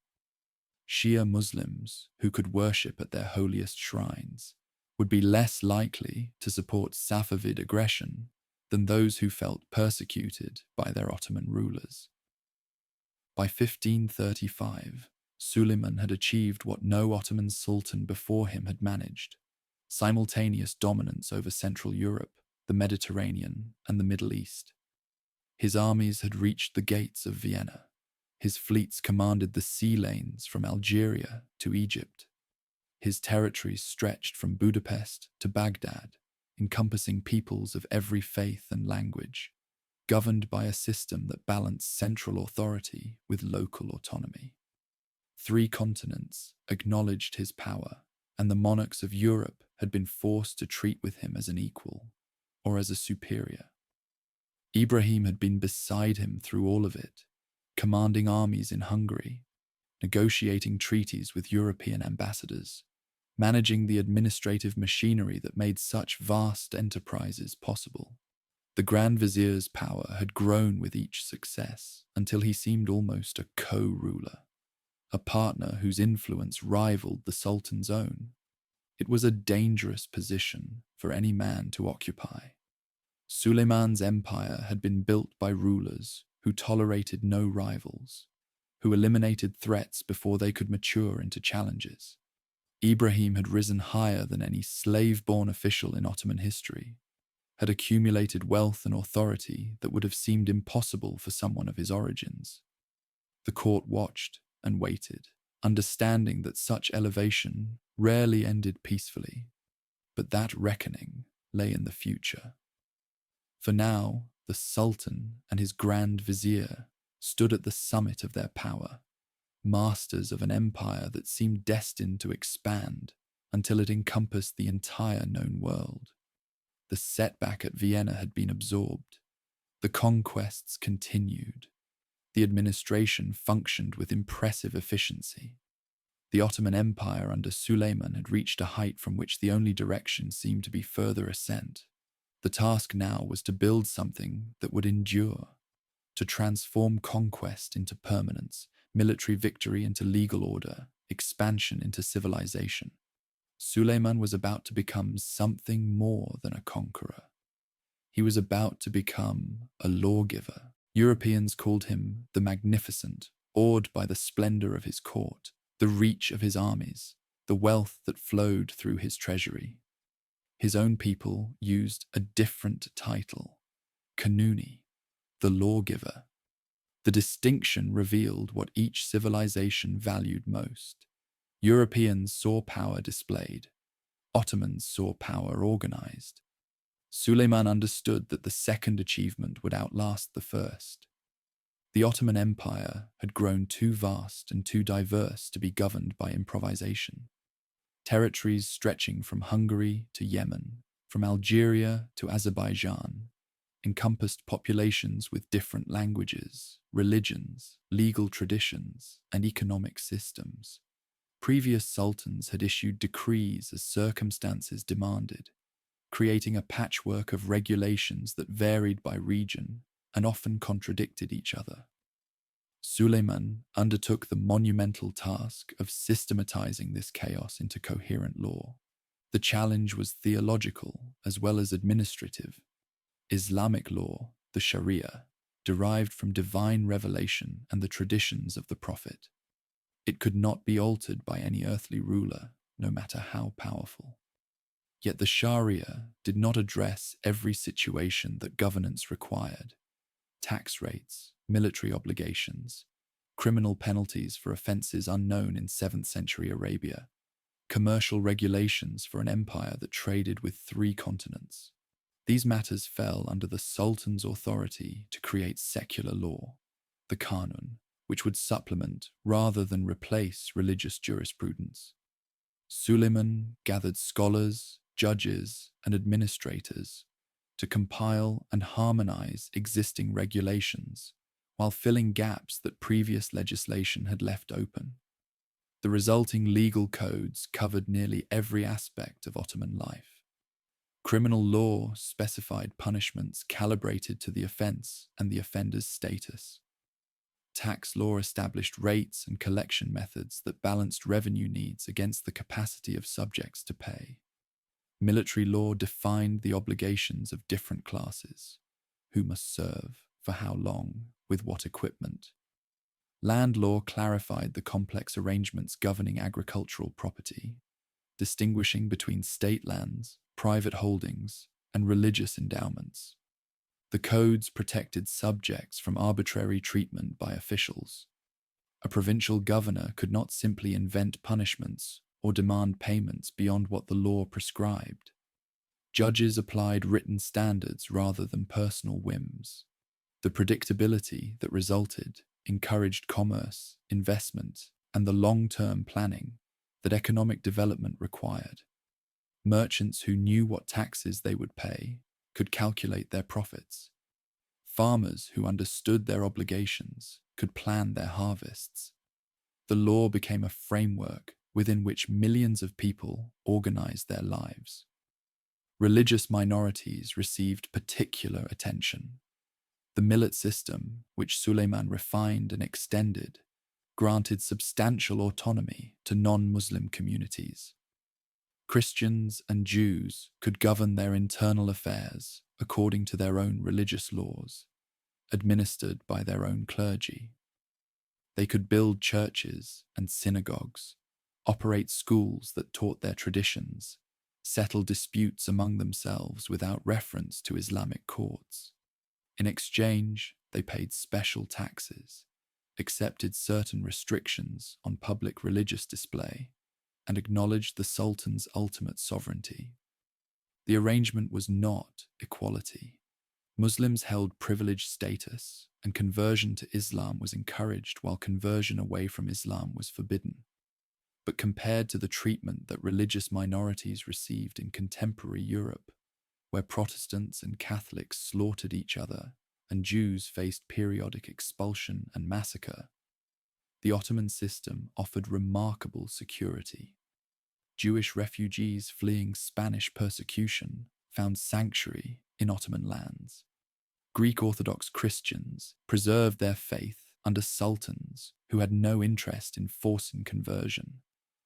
Shia Muslims who could worship at their holiest shrines would be less likely to support Safavid aggression than those who felt persecuted by their Ottoman rulers. By 1535, Suleiman had achieved what no Ottoman sultan before him had managed: simultaneous dominance over Central Europe, the Mediterranean, and the Middle East. His armies had reached the gates of Vienna. His fleets commanded the sea lanes from Algeria to Egypt. His territories stretched from Budapest to Baghdad, encompassing peoples of every faith and language, governed by a system that balanced central authority with local autonomy. 3 continents acknowledged his power, and the monarchs of Europe had been forced to treat with him as an equal, or as a superior. Ibrahim had been beside him through all of it, commanding armies in Hungary, negotiating treaties with European ambassadors, managing the administrative machinery that made such vast enterprises possible. The Grand Vizier's power had grown with each success until he seemed almost a co-ruler, a partner whose influence rivaled the Sultan's own. It was a dangerous position for any man to occupy. Suleiman's empire had been built by rulers who tolerated no rivals, who eliminated threats before they could mature into challenges. Ibrahim had risen higher than any slave-born official in Ottoman history, had accumulated wealth and authority that would have seemed impossible for someone of his origins. The court watched and waited, understanding that such elevation rarely ended peacefully, but that reckoning lay in the future. For now, the Sultan and his Grand Vizier stood at the summit of their power, masters of an empire that seemed destined to expand until it encompassed the entire known world. The setback at Vienna had been absorbed. The conquests continued. The administration functioned with impressive efficiency. The Ottoman Empire under Suleiman had reached a height from which the only direction seemed to be further ascent. The task now was to build something that would endure, to transform conquest into permanence, military victory into legal order, expansion into civilization. Suleiman was about to become something more than a conqueror. He was about to become a lawgiver. Europeans called him the Magnificent, awed by the splendor of his court, the reach of his armies, the wealth that flowed through his treasury. His own people used a different title, Kanuni, the lawgiver. The distinction revealed what each civilization valued most. Europeans saw power displayed. Ottomans saw power organized. Suleiman understood that the second achievement would outlast the first. The Ottoman Empire had grown too vast and too diverse to be governed by improvisation. Territories stretching from Hungary to Yemen, from Algeria to Azerbaijan, encompassed populations with different languages, religions, legal traditions, and economic systems. Previous sultans had issued decrees as circumstances demanded, creating a patchwork of regulations that varied by region and often contradicted each other. Suleiman undertook the monumental task of systematizing this chaos into coherent law. The challenge was theological as well as administrative. Islamic law, the Sharia, derived from divine revelation and the traditions of the Prophet. It could not be altered by any earthly ruler, no matter how powerful. Yet the Sharia did not address every situation that governance required. Tax rates, military obligations, criminal penalties for offenses unknown in 7th century Arabia, commercial regulations for an empire that traded with 3 continents. These matters fell under the Sultan's authority to create secular law, the Qanun, which would supplement rather than replace religious jurisprudence. Suleiman gathered scholars, judges, and administrators to compile and harmonize existing regulations while filling gaps that previous legislation had left open. The resulting legal codes covered nearly every aspect of Ottoman life. Criminal law specified punishments calibrated to the offense and the offender's status. Tax law established rates and collection methods that balanced revenue needs against the capacity of subjects to pay. Military law defined the obligations of different classes, who must serve, for how long, with what equipment. Land law clarified the complex arrangements governing agricultural property, distinguishing between state lands, private holdings, and religious endowments. The codes protected subjects from arbitrary treatment by officials. A provincial governor could not simply invent punishments or demand payments beyond what the law prescribed. Judges applied written standards rather than personal whims. The predictability that resulted encouraged commerce, investment, and the long-term planning that economic development required. Merchants who knew what taxes they would pay could calculate their profits. Farmers who understood their obligations could plan their harvests. The law became a framework within which millions of people organized their lives. Religious minorities received particular attention. The millet system, which Suleiman refined and extended, granted substantial autonomy to non-Muslim communities. Christians and Jews could govern their internal affairs according to their own religious laws, administered by their own clergy. They could build churches and synagogues, operate schools that taught their traditions, settle disputes among themselves without reference to Islamic courts. In exchange, they paid special taxes, accepted certain restrictions on public religious display, and acknowledged the Sultan's ultimate sovereignty. The arrangement was not equality. Muslims held privileged status, and conversion to Islam was encouraged while conversion away from Islam was forbidden. But compared to the treatment that religious minorities received in contemporary Europe, where Protestants and Catholics slaughtered each other and Jews faced periodic expulsion and massacre, the Ottoman system offered remarkable security. Jewish refugees fleeing Spanish persecution found sanctuary in Ottoman lands. Greek Orthodox Christians preserved their faith under sultans who had no interest in forcing conversion.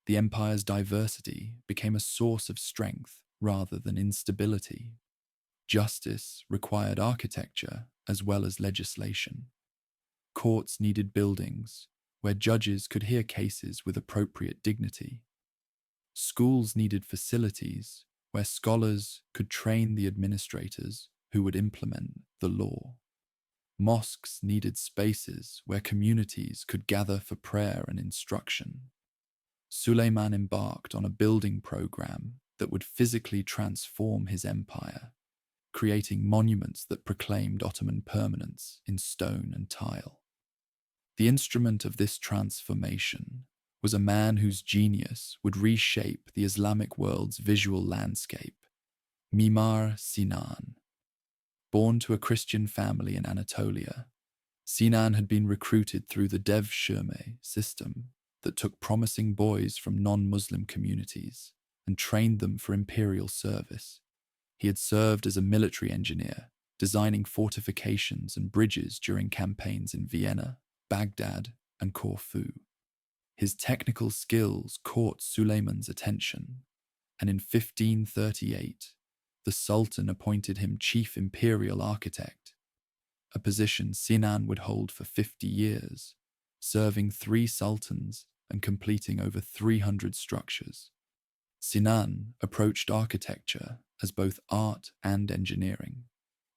The empire's diversity became a source of strength rather than instability. Justice required architecture as well as legislation. Courts needed buildings where judges could hear cases with appropriate dignity. Schools needed facilities where scholars could train the administrators who would implement the law. Mosques needed spaces where communities could gather for prayer and instruction. Suleiman embarked on a building program that would physically transform his empire, creating monuments that proclaimed Ottoman permanence in stone and tile. The instrument of this transformation was a man whose genius would reshape the Islamic world's visual landscape, Mimar Sinan. Born to a Christian family in Anatolia, Sinan had been recruited through the Devshirme system that took promising boys from non-Muslim communities and trained them for imperial service. He had served as a military engineer, designing fortifications and bridges during campaigns in Vienna, Baghdad, and Corfu. His technical skills caught Suleiman's attention, and in 1538, the Sultan appointed him chief imperial architect, a position Sinan would hold for 50 years, serving 3 sultans and completing over 300 structures. Sinan approached architecture as both art and engineering.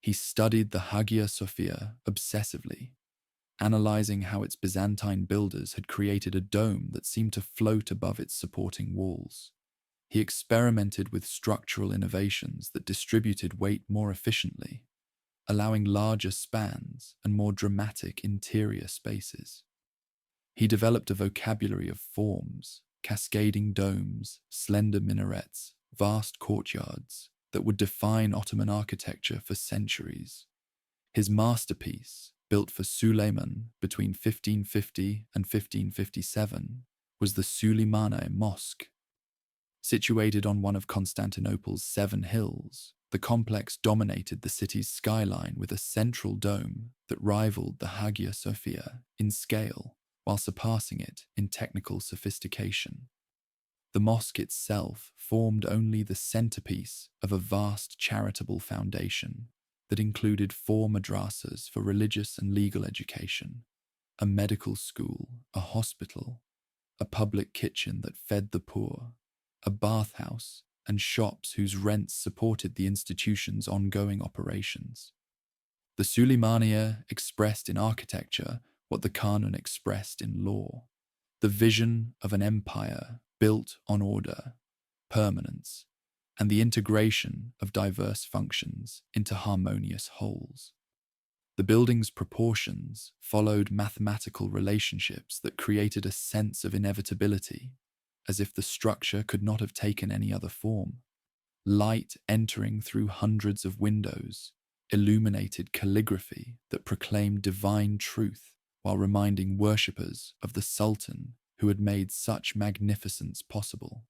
He studied the Hagia Sophia obsessively, analyzing how its Byzantine builders had created a dome that seemed to float above its supporting walls. He experimented with structural innovations that distributed weight more efficiently, allowing larger spans and more dramatic interior spaces. He developed a vocabulary of forms, cascading domes, slender minarets, vast courtyards that would define Ottoman architecture for centuries. His masterpiece, built for Suleiman between 1550 and 1557, was the Suleymaniye Mosque. Situated on one of Constantinople's 7 hills, the complex dominated the city's skyline with a central dome that rivaled the Hagia Sophia in scale, while surpassing it in technical sophistication. The mosque itself formed only the centerpiece of a vast charitable foundation that included 4 madrasas for religious and legal education, a medical school, a hospital, a public kitchen that fed the poor, a bathhouse, and shops whose rents supported the institution's ongoing operations. The Suleymaniye expressed in architecture what the Kanun expressed in law, the vision of an empire built on order, permanence, and the integration of diverse functions into harmonious wholes. The building's proportions followed mathematical relationships that created a sense of inevitability, as if the structure could not have taken any other form. Light entering through hundreds of windows illuminated calligraphy that proclaimed divine truth while reminding worshippers of the Sultan who had made such magnificence possible.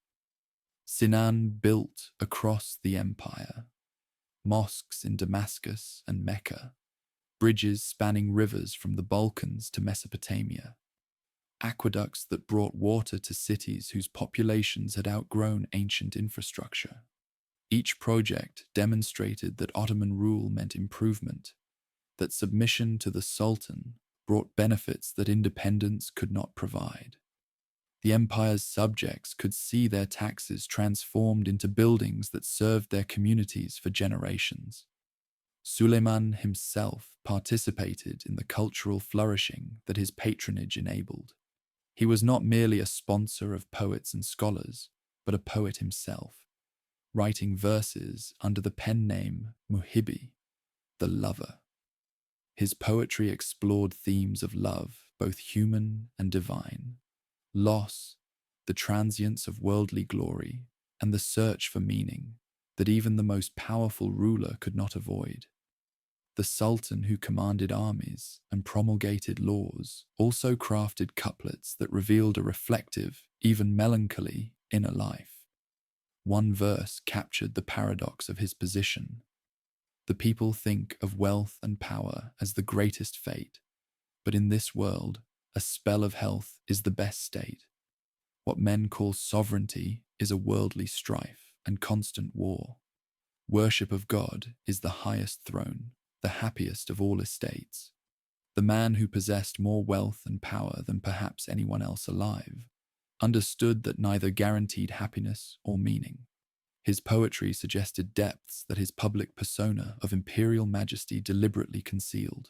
Sinan built across the empire, mosques in Damascus and Mecca, bridges spanning rivers from the Balkans to Mesopotamia, aqueducts that brought water to cities whose populations had outgrown ancient infrastructure. Each project demonstrated that Ottoman rule meant improvement, that submission to the Sultan brought benefits that independence could not provide. The empire's subjects could see their taxes transformed into buildings that served their communities for generations. Suleiman himself participated in the cultural flourishing that his patronage enabled. He was not merely a sponsor of poets and scholars, but a poet himself, writing verses under the pen name Muhibbi, the lover. His poetry explored themes of love, both human and divine, loss, the transience of worldly glory, and the search for meaning that even the most powerful ruler could not avoid. The sultan, who commanded armies and promulgated laws, also crafted couplets that revealed a reflective, even melancholy, inner life. One verse captured the paradox of his position. The people think of wealth and power as the greatest fate, but in this world, a spell of health is the best state. What men call sovereignty is a worldly strife and constant war. Worship of God is the highest throne, the happiest of all estates. The man who possessed more wealth and power than perhaps anyone else alive understood that neither guaranteed happiness or meaning. His poetry suggested depths that his public persona of imperial majesty deliberately concealed.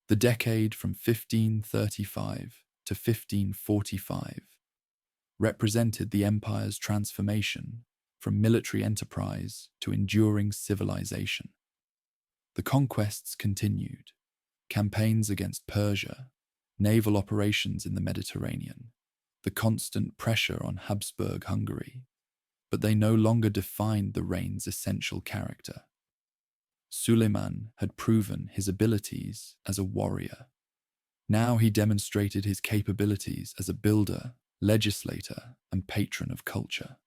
The decade from 1535 to 1545 represented the empire's transformation from military enterprise to enduring civilization. The conquests continued: campaigns against Persia, naval operations in the Mediterranean, the constant pressure on Habsburg Hungary, but they no longer defined the reign's essential character. Suleiman had proven his abilities as a warrior. Now he demonstrated his capabilities as a builder, legislator, and patron of culture.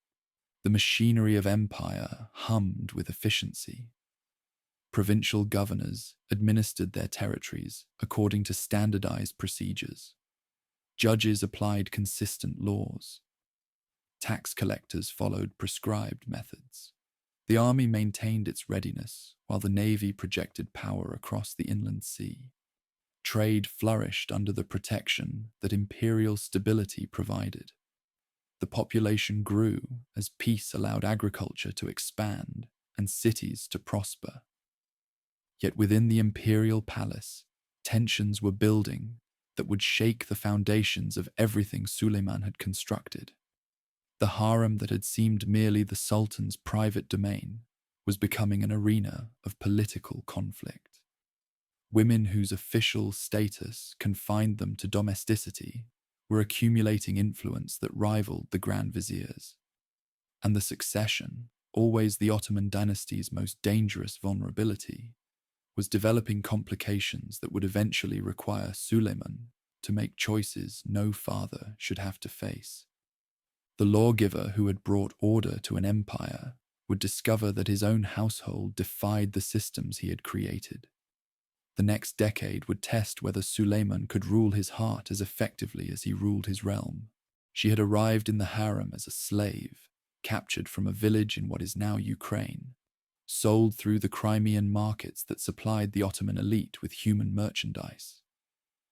The machinery of empire hummed with efficiency. Provincial governors administered their territories according to standardized procedures. Judges applied consistent laws. Tax collectors followed prescribed methods. The army maintained its readiness, while the navy projected power across the inland sea. Trade flourished under the protection that imperial stability provided. The population grew as peace allowed agriculture to expand and cities to prosper. Yet within the imperial palace, tensions were building that would shake the foundations of everything Suleiman had constructed. The harem that had seemed merely the sultan's private domain was becoming an arena of political conflict. Women whose official status confined them to domesticity were accumulating influence that rivaled the Grand Vizier's. And the succession, always the Ottoman dynasty's most dangerous vulnerability, was developing complications that would eventually require Suleiman to make choices no father should have to face. The lawgiver who had brought order to an empire would discover that his own household defied the systems he had created. The next decade would test whether Suleiman could rule his heart as effectively as he ruled his realm. She had arrived in the harem as a slave, captured from a village in what is now Ukraine, sold through the Crimean markets that supplied the Ottoman elite with human merchandise.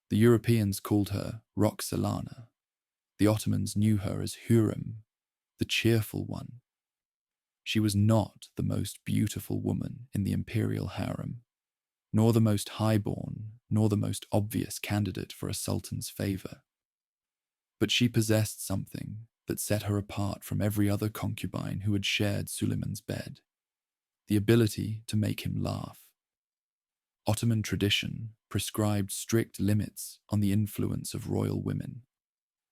The Europeans called her Roxolana. The Ottomans knew her as Hürrem, the cheerful one. She was not the most beautiful woman in the imperial harem, nor the most highborn, nor the most obvious candidate for a sultan's favor. But she possessed something that set her apart from every other concubine who had shared Suleiman's bed: the ability to make him laugh. Ottoman tradition prescribed strict limits on the influence of royal women.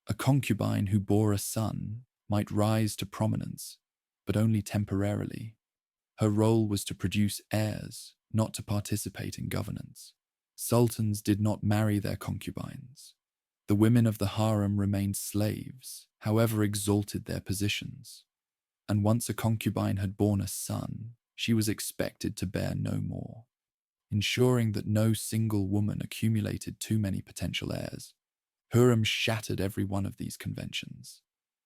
A concubine who bore a son might rise to prominence, but only temporarily. Her role was to produce heirs, not to participate in governance. Sultans did not marry their concubines. The women of the harem remained slaves, however exalted their positions. And once a concubine had borne a son, she was expected to bear no more. Ensuring that no single woman accumulated too many potential heirs, Hürrem shattered every one of these conventions.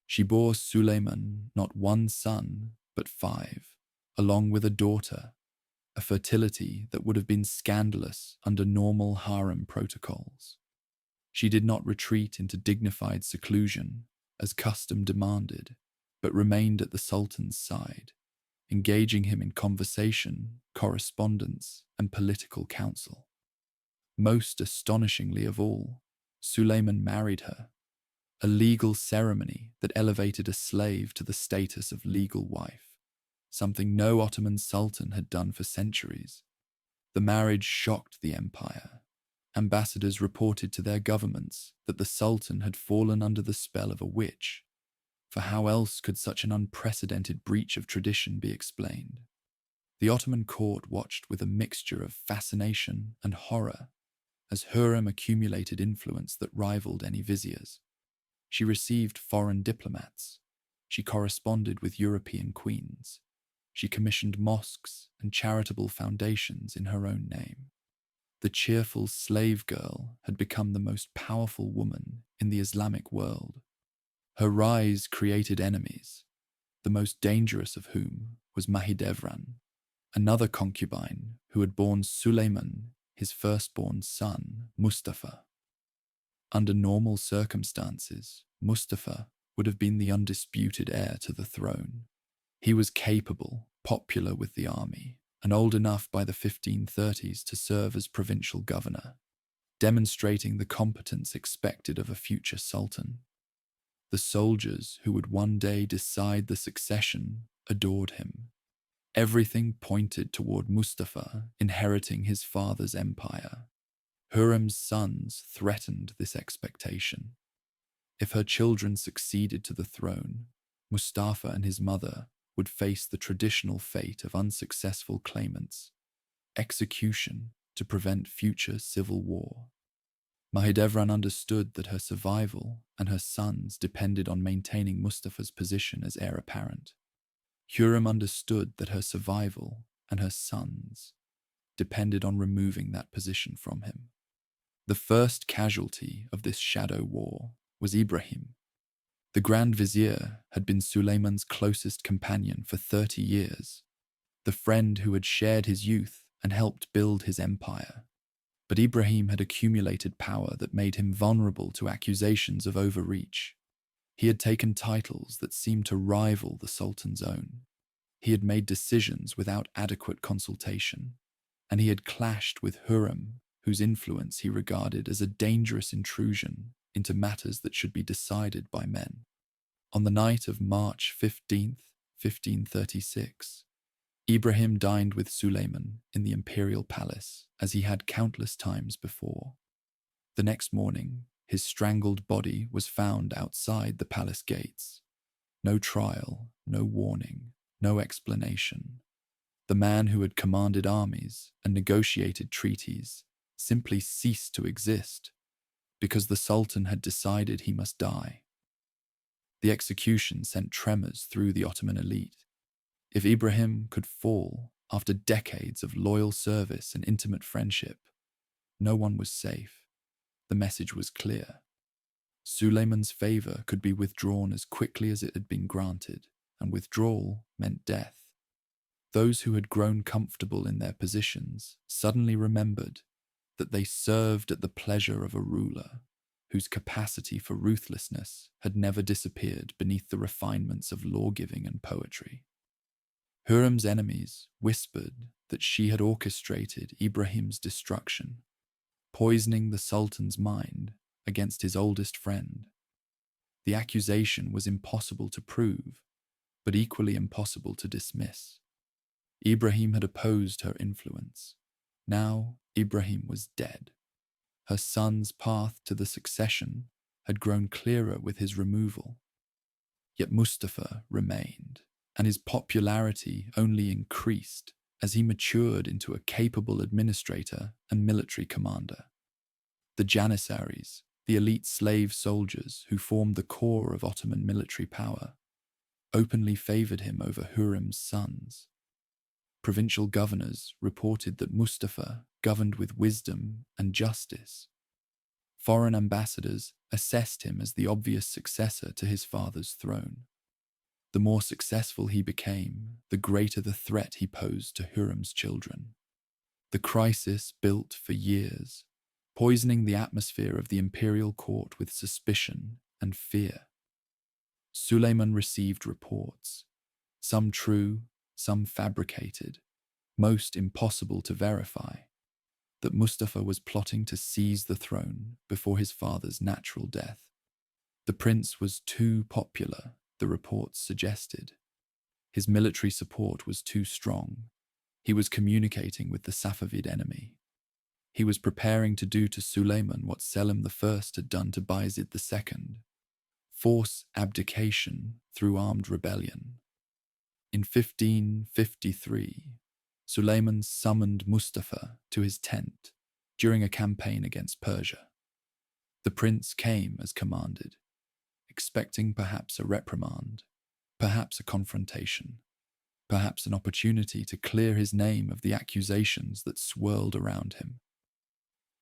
She bore Suleiman not one son, but 5, along with a daughter, a fertility that would have been scandalous under normal harem protocols. She did not retreat into dignified seclusion, as custom demanded, but remained at the sultan's side, engaging him in conversation, correspondence, and political counsel. Most astonishingly of all, Suleiman married her, a legal ceremony that elevated a slave to the status of legal wife, something no Ottoman sultan had done for centuries. The marriage shocked the empire, Ambassadors reported to their governments that the Sultan had fallen under the spell of a witch, for how else could such an unprecedented breach of tradition be explained? The Ottoman court watched with a mixture of fascination and horror as Hürrem accumulated influence that rivaled any vizier's. She received foreign diplomats. She corresponded with European queens. She commissioned mosques and charitable foundations in her own name. The cheerful slave girl had become the most powerful woman in the Islamic world. Her rise created enemies, the most dangerous of whom was Mahidevran, another concubine who had borne Suleiman, his firstborn son, Mustafa. Under normal circumstances, Mustafa would have been the undisputed heir to the throne. He was capable, popular with the army, and old enough by the 1530s to serve as provincial governor, demonstrating the competence expected of a future sultan. The soldiers who would one day decide the succession adored him. Everything pointed toward Mustafa inheriting his father's empire. Hürrem's sons threatened this expectation. If her children succeeded to the throne, Mustafa and his mother would face the traditional fate of unsuccessful claimants, execution to prevent future civil war. Mahidevran understood that her survival and her sons depended on maintaining Mustafa's position as heir apparent. Hürrem understood that her survival and her sons depended on removing that position from him. The first casualty of this shadow war was Ibrahim. The Grand Vizier had been Suleiman's closest companion for 30 years, the friend who had shared his youth and helped build his empire. But Ibrahim had accumulated power that made him vulnerable to accusations of overreach. He had taken titles that seemed to rival the Sultan's own. He had made decisions without adequate consultation, and he had clashed with Hürrem, whose influence he regarded as a dangerous intrusion into matters that should be decided by men. On the night of March 15th, 1536, Ibrahim dined with Suleiman in the imperial palace as he had countless times before. The next morning, his strangled body was found outside the palace gates. No trial, no warning, no explanation. The man who had commanded armies and negotiated treaties simply ceased to exist because the Sultan had decided he must die. The execution sent tremors through the Ottoman elite. If Ibrahim could fall after decades of loyal service and intimate friendship, no one was safe. The message was clear. Suleiman's favor could be withdrawn as quickly as it had been granted, and withdrawal meant death. Those who had grown comfortable in their positions suddenly remembered that they served at the pleasure of a ruler whose capacity for ruthlessness had never disappeared beneath the refinements of law-giving and poetry. Hürrem's enemies whispered that she had orchestrated Ibrahim's destruction, poisoning the Sultan's mind against his oldest friend. The accusation was impossible to prove, but equally impossible to dismiss. Ibrahim had opposed her influence. Now Ibrahim was dead. Her son's path to the succession had grown clearer with his removal. Yet Mustafa remained, and his popularity only increased as he matured into a capable administrator and military commander. The Janissaries, the elite slave soldiers who formed the core of Ottoman military power, openly favored him over Hürrem's sons. Provincial governors reported that Mustafa governed with wisdom and justice. Foreign ambassadors assessed him as the obvious successor to his father's throne. The more successful he became, the greater the threat he posed to Hürrem's children. The crisis built for years, poisoning the atmosphere of the imperial court with suspicion and fear. Suleiman received reports, some true, some fabricated, most impossible to verify, that Mustafa was plotting to seize the throne before his father's natural death. The prince was too popular, the reports suggested. His military support was too strong. He was communicating with the Safavid enemy. He was preparing to do to Suleiman what Selim I had done to Bayezid II, force abdication through armed rebellion. In 1553, Suleiman summoned Mustafa to his tent during a campaign against Persia. The prince came as commanded, expecting perhaps a reprimand, perhaps a confrontation, perhaps an opportunity to clear his name of the accusations that swirled around him.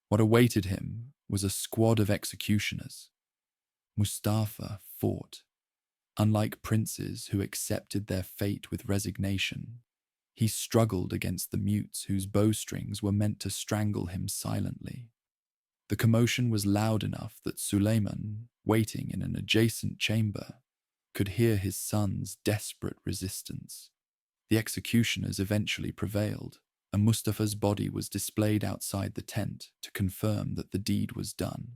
What awaited him was a squad of executioners. Mustafa fought. Unlike princes who accepted their fate with resignation, he struggled against the mutes whose bowstrings were meant to strangle him silently. The commotion was loud enough that Suleiman, waiting in an adjacent chamber, could hear his son's desperate resistance. The executioners eventually prevailed, and Mustafa's body was displayed outside the tent to confirm that the deed was done.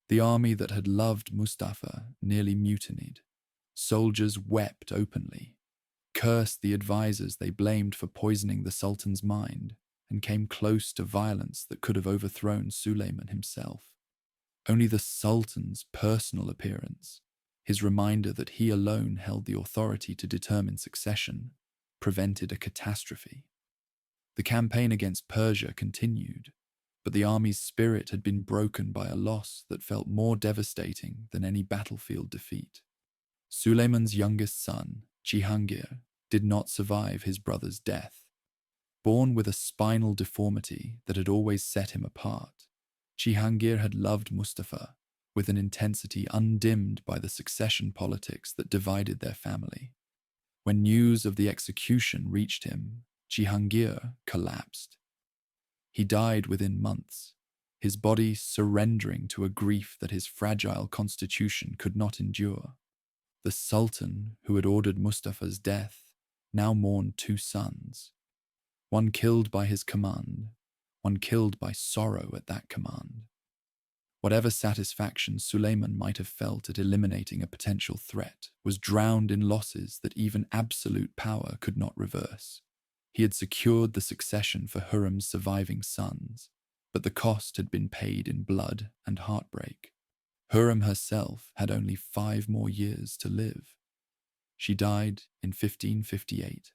The army that had loved Mustafa nearly mutinied. Soldiers wept openly, cursed the advisors they blamed for poisoning the Sultan's mind, and came close to violence that could have overthrown Suleiman himself. Only the Sultan's personal appearance, his reminder that he alone held the authority to determine succession, prevented a catastrophe. The campaign against Persia continued, but the army's spirit had been broken by a loss that felt more devastating than any battlefield defeat. Suleiman's youngest son, Cihangir, did not survive his brother's death. Born with a spinal deformity that had always set him apart, Cihangir had loved Mustafa with an intensity undimmed by the succession politics that divided their family. When news of the execution reached him, Cihangir collapsed. He died within months, his body surrendering to a grief that his fragile constitution could not endure. The Sultan, who had ordered Mustafa's death, now mourned two sons, one killed by his command, one killed by sorrow at that command. Whatever satisfaction Suleiman might have felt at eliminating a potential threat was drowned in losses that even absolute power could not reverse. He had secured the succession for Hurrem's surviving sons, but the cost had been paid in blood and heartbreak. Hurrem herself had only 5 more years to live. She died in 1558,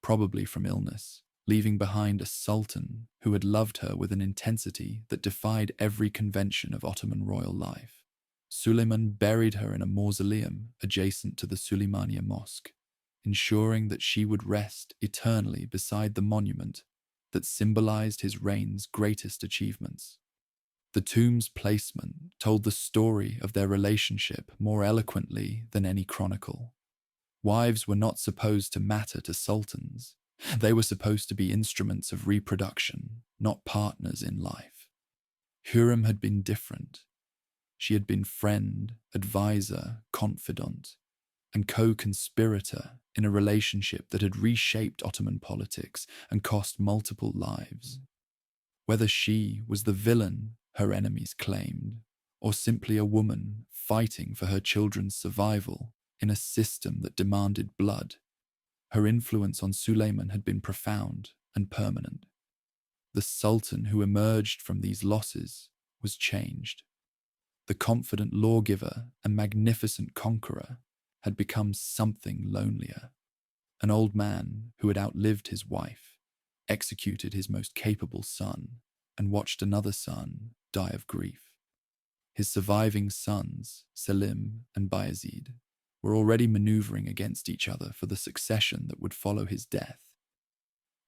probably from illness, leaving behind a sultan who had loved her with an intensity that defied every convention of Ottoman royal life. Suleiman buried her in a mausoleum adjacent to the Suleymaniye Mosque, ensuring that she would rest eternally beside the monument that symbolized his reign's greatest achievements. The tomb's placement told the story of their relationship more eloquently than any chronicle. Wives were not supposed to matter to sultans. They were supposed to be instruments of reproduction, not partners in life. Hurrem had been different. She had been friend, advisor, confidant, and co-conspirator in a relationship that had reshaped Ottoman politics and cost multiple lives. Whether she was the villain her enemies claimed, or simply a woman fighting for her children's survival in a system that demanded blood, her influence on Suleiman had been profound and permanent. The Sultan who emerged from these losses was changed. The confident lawgiver and magnificent conqueror had become something lonelier. An old man who had outlived his wife, executed his most capable son, and watched another son die of grief. His surviving sons, Selim and Bayezid, were already maneuvering against each other for the succession that would follow his death.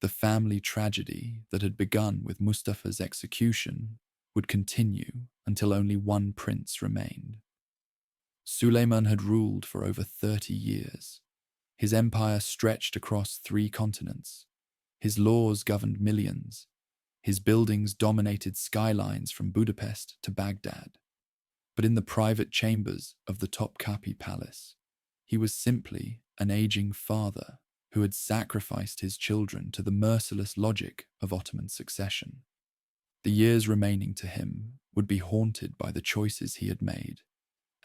The family tragedy that had begun with Mustafa's execution would continue until only one prince remained. Suleiman had ruled for over 30 years. His empire stretched across 3 continents. His laws governed millions. His buildings dominated skylines from Budapest to Baghdad. But in the private chambers of the Topkapi Palace, he was simply an aging father who had sacrificed his children to the merciless logic of Ottoman succession. The years remaining to him would be haunted by the choices he had made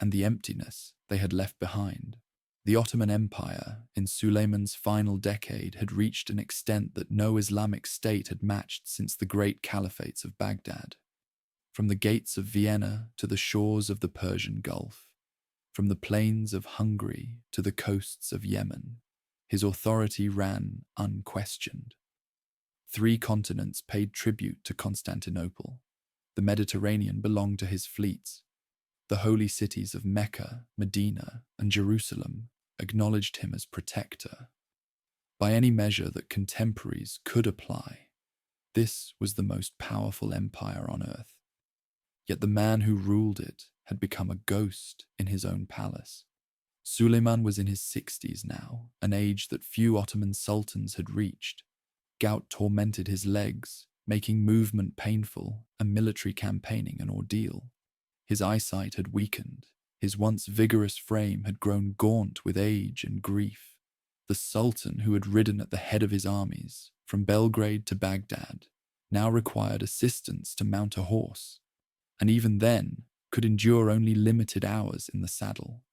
and the emptiness they had left behind. The Ottoman Empire, in Suleiman's final decade, had reached an extent that no Islamic state had matched since the great caliphates of Baghdad. From the gates of Vienna to the shores of the Persian Gulf, from the plains of Hungary to the coasts of Yemen, his authority ran unquestioned. 3 continents paid tribute to Constantinople. The Mediterranean belonged to his fleets. The holy cities of Mecca, Medina, and Jerusalem acknowledged him as protector. By any measure that contemporaries could apply, this was the most powerful empire on earth. Yet the man who ruled it had become a ghost in his own palace. Suleiman was in his 60s now, an age that few Ottoman sultans had reached. Gout tormented his legs, making movement painful and military campaigning an ordeal. His eyesight had weakened. His once vigorous frame had grown gaunt with age and grief. The sultan, who had ridden at the head of his armies, from Belgrade to Baghdad, now required assistance to mount a horse, and even then could endure only limited hours in the saddle.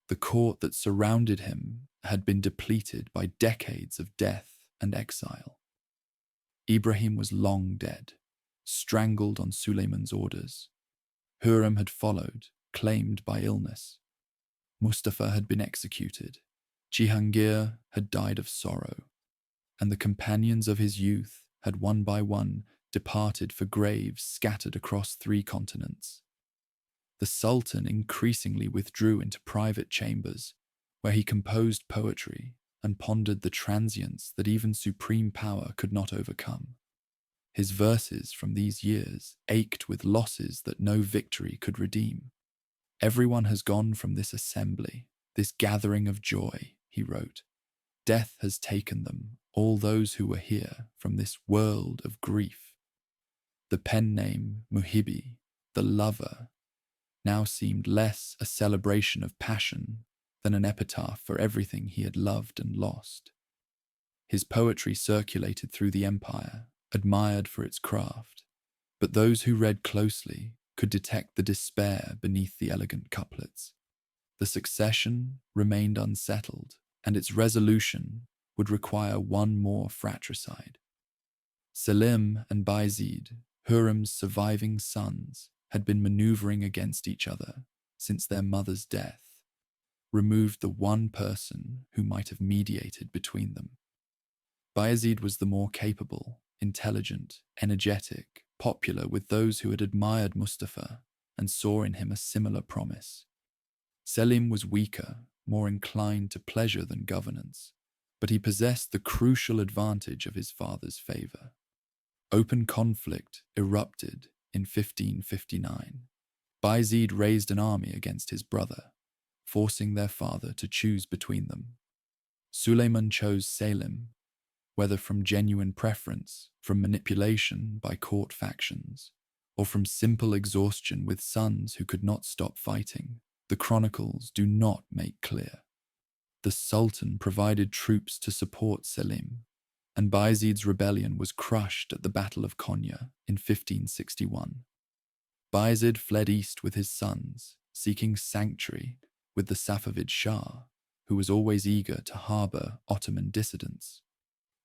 The court that surrounded him had been depleted by decades of death and exile. Ibrahim was long dead, strangled on Suleiman's orders. Hurrem had followed, claimed by illness. Mustafa had been executed. Cihangir had died of sorrow, and the companions of his youth had one by one departed for graves scattered across 3 continents. The Sultan increasingly withdrew into private chambers, where he composed poetry and pondered the transience that even supreme power could not overcome. His verses from these years ached with losses that no victory could redeem. "Everyone has gone from this assembly, this gathering of joy," he wrote. "Death has taken them, all those who were here, from this world of grief." The pen name Muhibbi, the lover, now seemed less a celebration of passion than an epitaph for everything he had loved and lost. His poetry circulated through the empire, admired for its craft, but those who read closely could detect the despair beneath the elegant couplets. The succession remained unsettled, and its resolution would require one more fratricide. Selim and Bayezid, Hurrem's surviving sons, had been maneuvering against each other since their mother's death, removed the one person who might have mediated between them. Bayezid was the more capable, intelligent, energetic, popular with those who had admired Mustafa and saw in him a similar promise. Selim was weaker, more inclined to pleasure than governance, but he possessed the crucial advantage of his father's favor. Open conflict erupted in 1559. Bayezid raised an army against his brother, forcing their father to choose between them. Suleiman chose Selim, whether from genuine preference, from manipulation by court factions, or from simple exhaustion with sons who could not stop fighting, the chronicles do not make clear. The Sultan provided troops to support Selim, and Bayezid's rebellion was crushed at the Battle of Konya in 1561. Bayezid fled east with his sons, seeking sanctuary with the Safavid Shah, who was always eager to harbour Ottoman dissidents.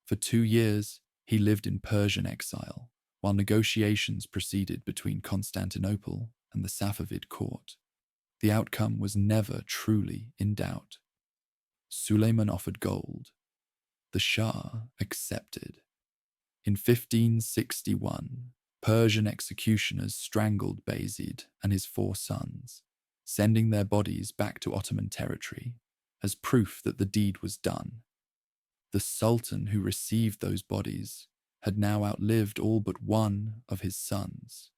For 2 years, he lived in Persian exile, while negotiations proceeded between Constantinople and the Safavid court. The outcome was never truly in doubt. Suleiman offered gold. The Shah accepted. In 1561, Persian executioners strangled Bayezid and his 4 sons, sending their bodies back to Ottoman territory as proof that the deed was done. The Sultan who received those bodies had now outlived all but one of his sons.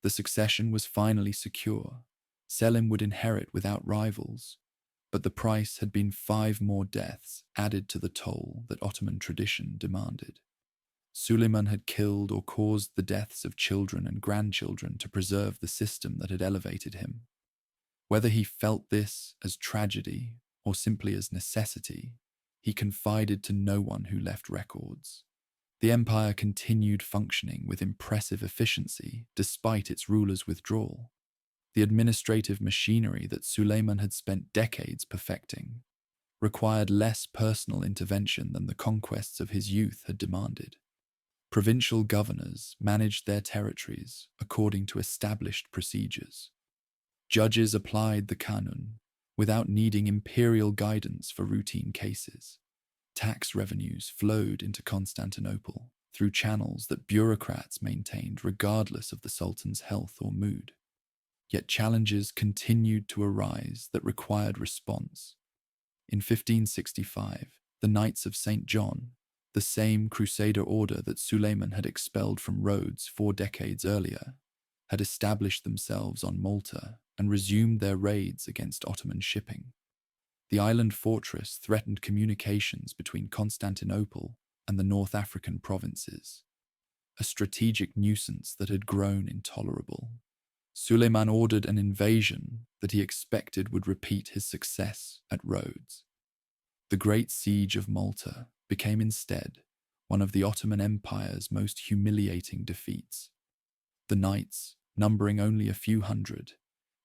The succession was finally secure. Selim would inherit without rivals, but the price had been 5 more deaths added to the toll that Ottoman tradition demanded. Suleiman had killed or caused the deaths of children and grandchildren to preserve the system that had elevated him. Whether he felt this as tragedy or simply as necessity, he confided to no one who left records. The empire continued functioning with impressive efficiency despite its ruler's withdrawal. The administrative machinery that Suleiman had spent decades perfecting required less personal intervention than the conquests of his youth had demanded. Provincial governors managed their territories according to established procedures. Judges applied the Kanun without needing imperial guidance for routine cases. Tax revenues flowed into Constantinople through channels that bureaucrats maintained regardless of the Sultan's health or mood. Yet challenges continued to arise that required response. In 1565, the Knights of St. John, the same crusader order that Suleiman had expelled from Rhodes 4 decades earlier, had established themselves on Malta and resumed their raids against Ottoman shipping. The island fortress threatened communications between Constantinople and the North African provinces, a strategic nuisance that had grown intolerable. Suleiman ordered an invasion that he expected would repeat his success at Rhodes. The Great Siege of Malta became instead one of the Ottoman Empire's most humiliating defeats. The knights, numbering only a few hundred,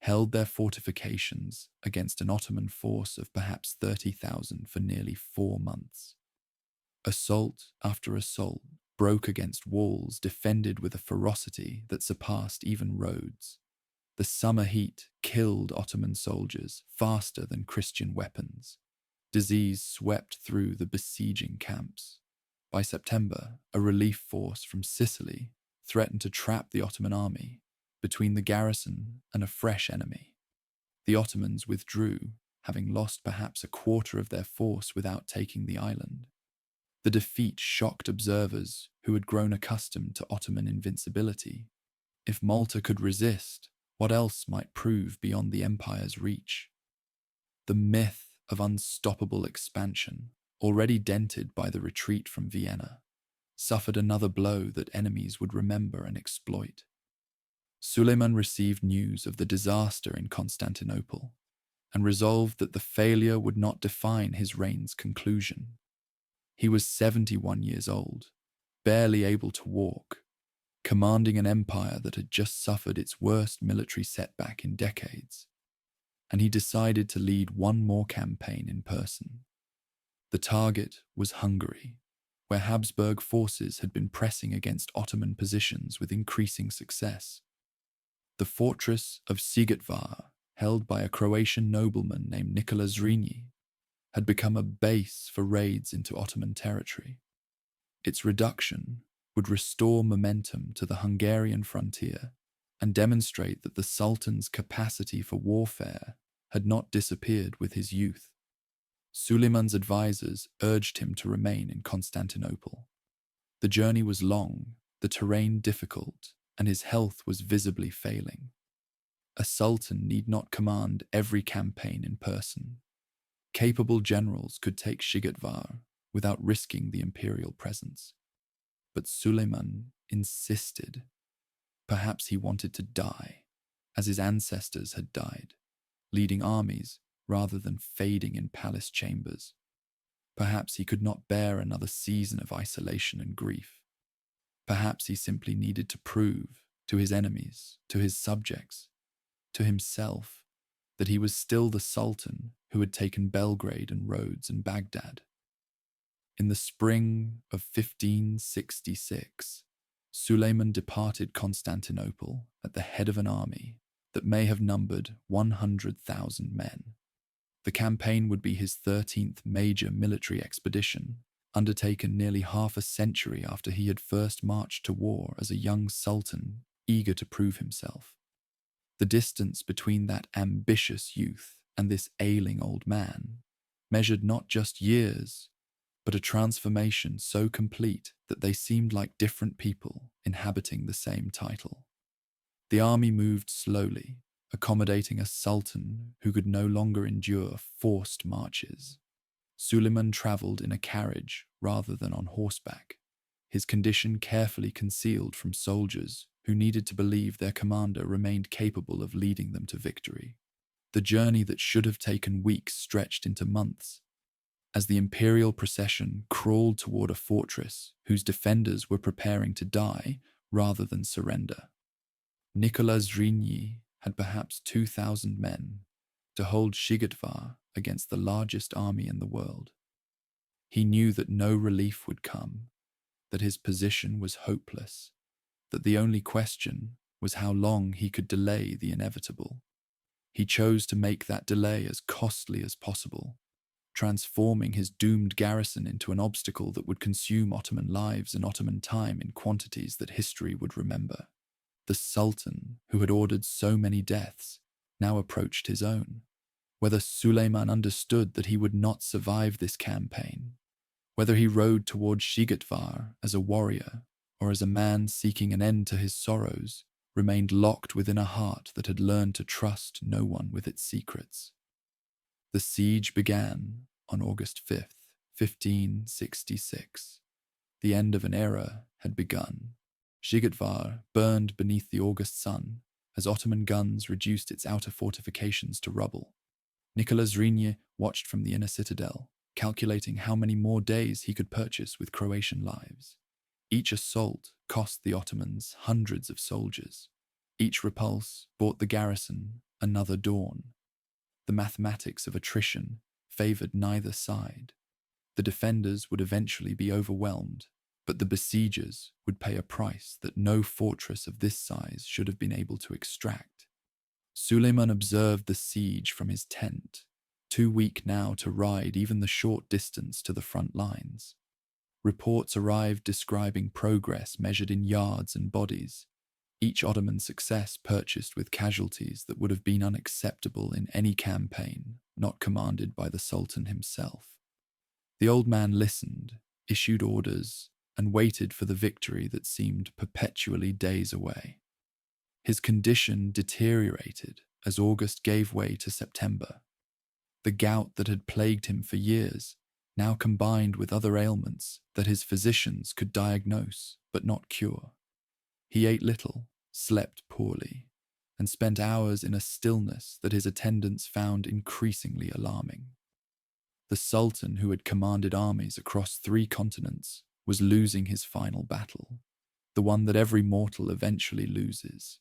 held their fortifications against an Ottoman force of perhaps 30,000 for nearly 4 months. Assault after assault broke against walls defended with a ferocity that surpassed even Rhodes. The summer heat killed Ottoman soldiers faster than Christian weapons. Disease swept through the besieging camps. By September, a relief force from Sicily threatened to trap the Ottoman army between the garrison and a fresh enemy. The Ottomans withdrew, having lost perhaps a quarter of their force without taking the island. The defeat shocked observers who had grown accustomed to Ottoman invincibility. If Malta could resist, what else might prove beyond the empire's reach? The myth of unstoppable expansion, already dented by the retreat from Vienna, suffered another blow that enemies would remember and exploit. Suleiman received news of the disaster in Constantinople and resolved that the failure would not define his reign's conclusion. He was 71 years old, barely able to walk, commanding an empire that had just suffered its worst military setback in decades, and he decided to lead one more campaign in person. The target was Hungary, where Habsburg forces had been pressing against Ottoman positions with increasing success. The fortress of Sigetvar, held by a Croatian nobleman named Nikola Zrinji, had become a base for raids into Ottoman territory. Its reduction would restore momentum to the Hungarian frontier and demonstrate that the Sultan's capacity for warfare had not disappeared with his youth. Suleiman's advisors urged him to remain in Constantinople. The journey was long, the terrain difficult, and his health was visibly failing. A sultan need not command every campaign in person. Capable generals could take Sigetvar without risking the imperial presence. But Suleiman insisted. Perhaps he wanted to die, as his ancestors had died, leading armies rather than fading in palace chambers. Perhaps he could not bear another season of isolation and grief. Perhaps he simply needed to prove to his enemies, to his subjects, to himself, that he was still the Sultan who had taken Belgrade and Rhodes and Baghdad. In the spring of 1566, Suleiman departed Constantinople at the head of an army that may have numbered 100,000 men. The campaign would be his 13th major military expedition, undertaken nearly half a century after he had first marched to war as a young sultan eager to prove himself. The distance between that ambitious youth and this ailing old man measured not just years, but a transformation so complete that they seemed like different people inhabiting the same title. The army moved slowly, accommodating a sultan who could no longer endure forced marches. Suleiman travelled in a carriage rather than on horseback, his condition carefully concealed from soldiers who needed to believe their commander remained capable of leading them to victory. The journey that should have taken weeks stretched into months, as the imperial procession crawled toward a fortress whose defenders were preparing to die rather than surrender. Nikola Zrinji had perhaps 2,000 men to hold Sigetvar against the largest army in the world. He knew that no relief would come, that his position was hopeless, that the only question was how long he could delay the inevitable. He chose to make that delay as costly as possible, transforming his doomed garrison into an obstacle that would consume Ottoman lives and Ottoman time in quantities that history would remember. The Sultan, who had ordered so many deaths, now approached his own. Whether Suleiman understood that he would not survive this campaign, whether he rode toward Shigatvar as a warrior or as a man seeking an end to his sorrows, remained locked within a heart that had learned to trust no one with its secrets. The siege began on August 5th, 1566. The end of an era had begun. Shigatvar burned beneath the August sun as Ottoman guns reduced its outer fortifications to rubble. Nicolas Zrinje watched from the inner citadel, calculating how many more days he could purchase with Croatian lives. Each assault cost the Ottomans hundreds of soldiers. Each repulse brought the garrison another dawn. The mathematics of attrition favored neither side. The defenders would eventually be overwhelmed, but the besiegers would pay a price that no fortress of this size should have been able to extract. Suleiman observed the siege from his tent, too weak now to ride even the short distance to the front lines. Reports arrived describing progress measured in yards and bodies, each Ottoman success purchased with casualties that would have been unacceptable in any campaign not commanded by the Sultan himself. The old man listened, issued orders, and waited for the victory that seemed perpetually days away. His condition deteriorated as August gave way to September. The gout that had plagued him for years now combined with other ailments that his physicians could diagnose but not cure. He ate little, slept poorly, and spent hours in a stillness that his attendants found increasingly alarming. The Sultan, who had commanded armies across 3 continents, was losing his final battle, the one that every mortal eventually loses,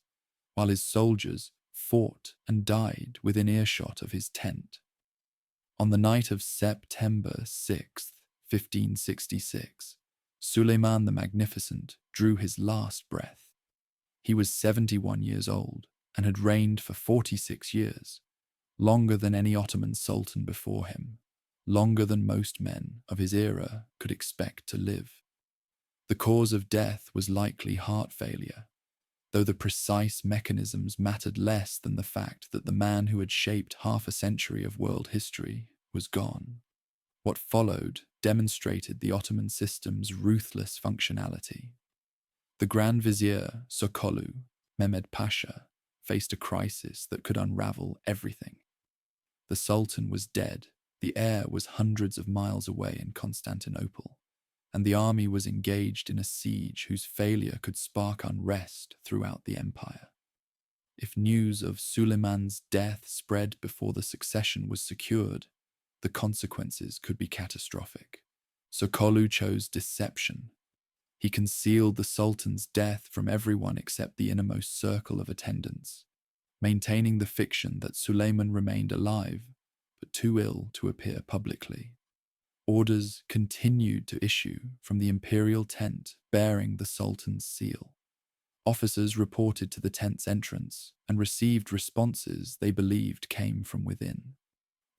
while his soldiers fought and died within earshot of his tent. On the night of September 6th, 1566, Suleiman the Magnificent drew his last breath. He was 71 years old and had reigned for 46 years, longer than any Ottoman sultan before him, longer than most men of his era could expect to live. The cause of death was likely heart failure, though the precise mechanisms mattered less than the fact that the man who had shaped half a century of world history was gone. What followed demonstrated the Ottoman system's ruthless functionality. The Grand Vizier Sokolu, Mehmed Pasha, faced a crisis that could unravel everything. The Sultan was dead, the heir was hundreds of miles away in Constantinople, and the army was engaged in a siege whose failure could spark unrest throughout the empire. If news of Suleiman's death spread before the succession was secured, the consequences could be catastrophic. Sokolu chose deception. He concealed the Sultan's death from everyone except the innermost circle of attendants, maintaining the fiction that Suleiman remained alive, but too ill to appear publicly. Orders continued to issue from the imperial tent bearing the Sultan's seal. Officers reported to the tent's entrance and received responses they believed came from within.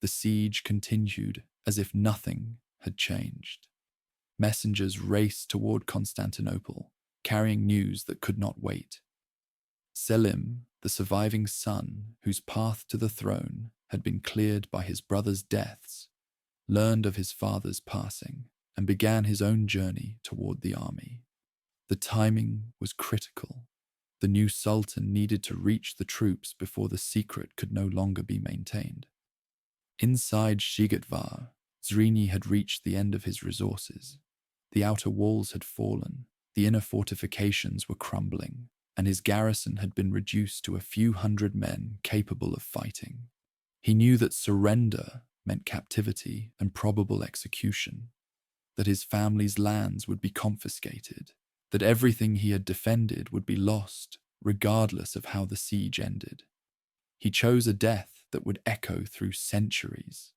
The siege continued as if nothing had changed. Messengers raced toward Constantinople, carrying news that could not wait. Selim, the surviving son whose path to the throne had been cleared by his brother's deaths, learned of his father's passing and began his own journey toward the army. The timing was critical. The new sultan needed to reach the troops before the secret could no longer be maintained. Inside Shigatvar, Zrinji had reached the end of his resources. The outer walls had fallen, the inner fortifications were crumbling, and his garrison had been reduced to a few hundred men capable of fighting. He knew that surrender meant captivity and probable execution, that his family's lands would be confiscated, that everything he had defended would be lost, regardless of how the siege ended. He chose a death that would echo through centuries,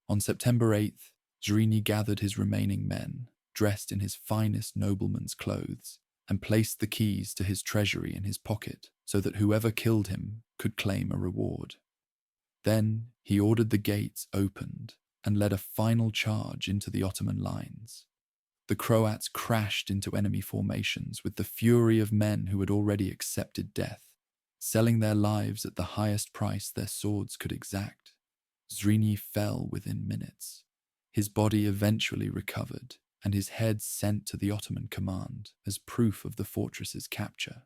On September 8th, Zrini gathered his remaining men, dressed in his finest nobleman's clothes, and placed the keys to his treasury in his pocket so that whoever killed him could claim a reward. Then he ordered the gates opened and led a final charge into the Ottoman lines. The Croats crashed into enemy formations with the fury of men who had already accepted death, selling their lives at the highest price their swords could exact. Zrini fell within minutes. His body eventually recovered, and his head sent to the Ottoman command as proof of the fortress's capture.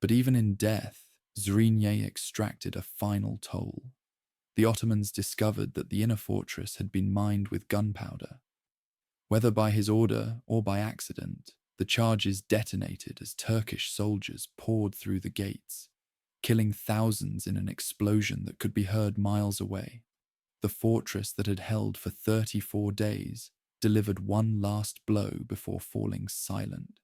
But even in death, Zrini extracted a final toll. The Ottomans discovered that the inner fortress had been mined with gunpowder. Whether by his order or by accident, the charges detonated as Turkish soldiers poured through the gates, killing thousands in an explosion that could be heard miles away. The fortress that had held for 34 days delivered one last blow before falling silent.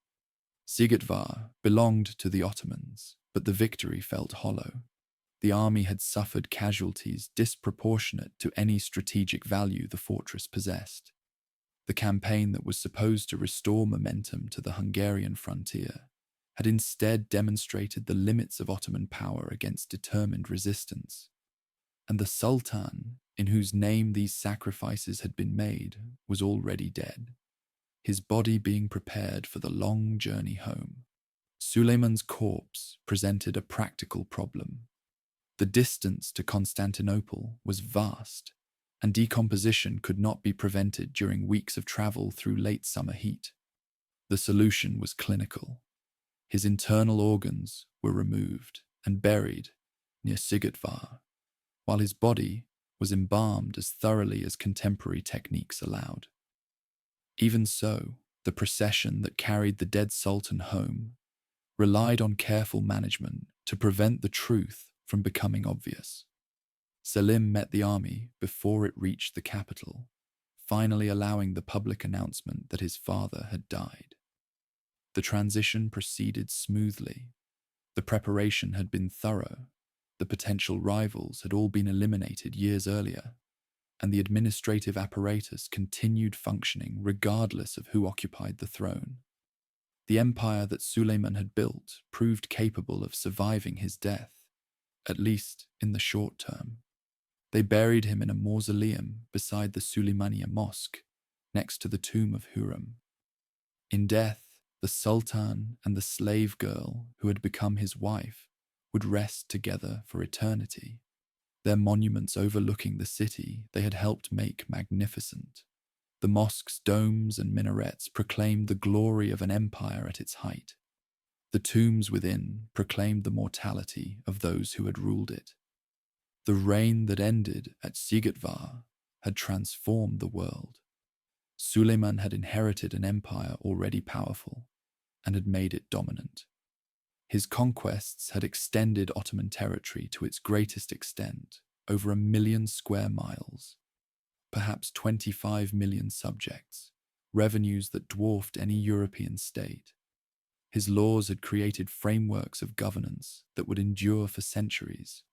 Sightvar belonged to the Ottomans, but the victory felt hollow. The army had suffered casualties disproportionate to any strategic value the fortress possessed. The campaign that was supposed to restore momentum to the Hungarian frontier had instead demonstrated the limits of Ottoman power against determined resistance. And the Sultan, in whose name these sacrifices had been made, was already dead, his body being prepared for the long journey home. Suleiman's corpse presented a practical problem. The distance to Constantinople was vast, and decomposition could not be prevented during weeks of travel through late summer heat. The solution was clinical. His internal organs were removed and buried near Sightvar, while his body was embalmed as thoroughly as contemporary techniques allowed. Even so, the procession that carried the dead sultan home relied on careful management to prevent the truth from becoming obvious. Selim met the army before it reached the capital, finally allowing the public announcement that his father had died. The transition proceeded smoothly. The preparation had been thorough. The potential rivals had all been eliminated years earlier, and the administrative apparatus continued functioning regardless of who occupied the throne. The empire that Suleiman had built proved capable of surviving his death, at least in the short term. They buried him in a mausoleum beside the Suleimaniye Mosque, next to the tomb of Hurrem. In death, the Sultan and the slave girl who had become his wife would rest together for eternity, their monuments overlooking the city they had helped make magnificent. The mosque's domes and minarets proclaimed the glory of an empire at its height. The tombs within proclaimed the mortality of those who had ruled it. The reign that ended at Sightvar had transformed the world. Suleiman had inherited an empire already powerful and had made it dominant. His conquests had extended Ottoman territory to its greatest extent, over 1 million square miles, perhaps 25 million subjects, revenues that dwarfed any European state. His laws had created frameworks of governance that would endure for centuries.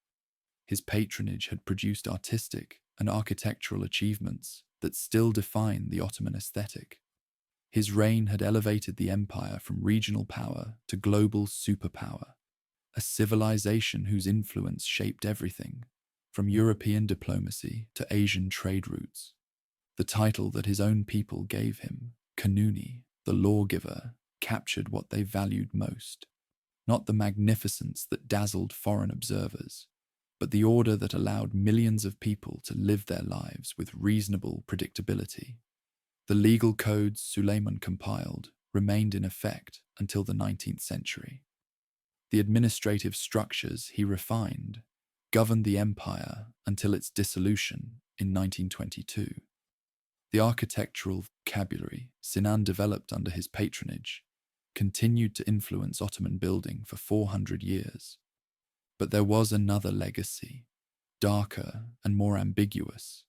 His patronage had produced artistic and architectural achievements that still define the Ottoman aesthetic. His reign had elevated the empire from regional power to global superpower, a civilization whose influence shaped everything, from European diplomacy to Asian trade routes. The title that his own people gave him, Kanuni, the Lawgiver, captured what they valued most, not the magnificence that dazzled foreign observers, but the order that allowed millions of people to live their lives with reasonable predictability. The legal codes Suleiman compiled remained in effect until the 19th century. The administrative structures he refined governed the empire until its dissolution in 1922. The architectural vocabulary Sinan developed under his patronage continued to influence Ottoman building for 400 years. But there was another legacy, darker and more ambiguous.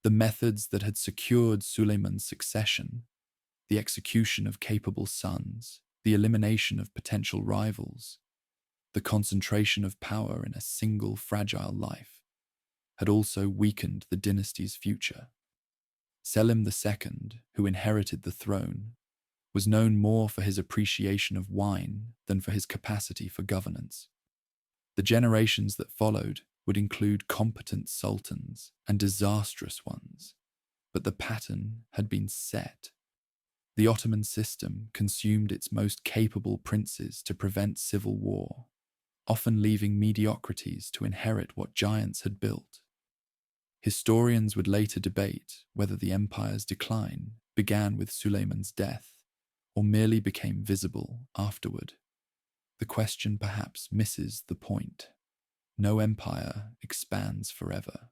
The methods that had secured Suleiman's succession, the execution of capable sons, the elimination of potential rivals, the concentration of power in a single fragile life, had also weakened the dynasty's future. Selim II, who inherited the throne, was known more for his appreciation of wine than for his capacity for governance. The generations that followed would include competent sultans and disastrous ones, but the pattern had been set. The Ottoman system consumed its most capable princes to prevent civil war, often leaving mediocrities to inherit what giants had built. Historians would later debate whether the empire's decline began with Suleiman's death or merely became visible afterward. The question perhaps misses the point. No empire expands forever.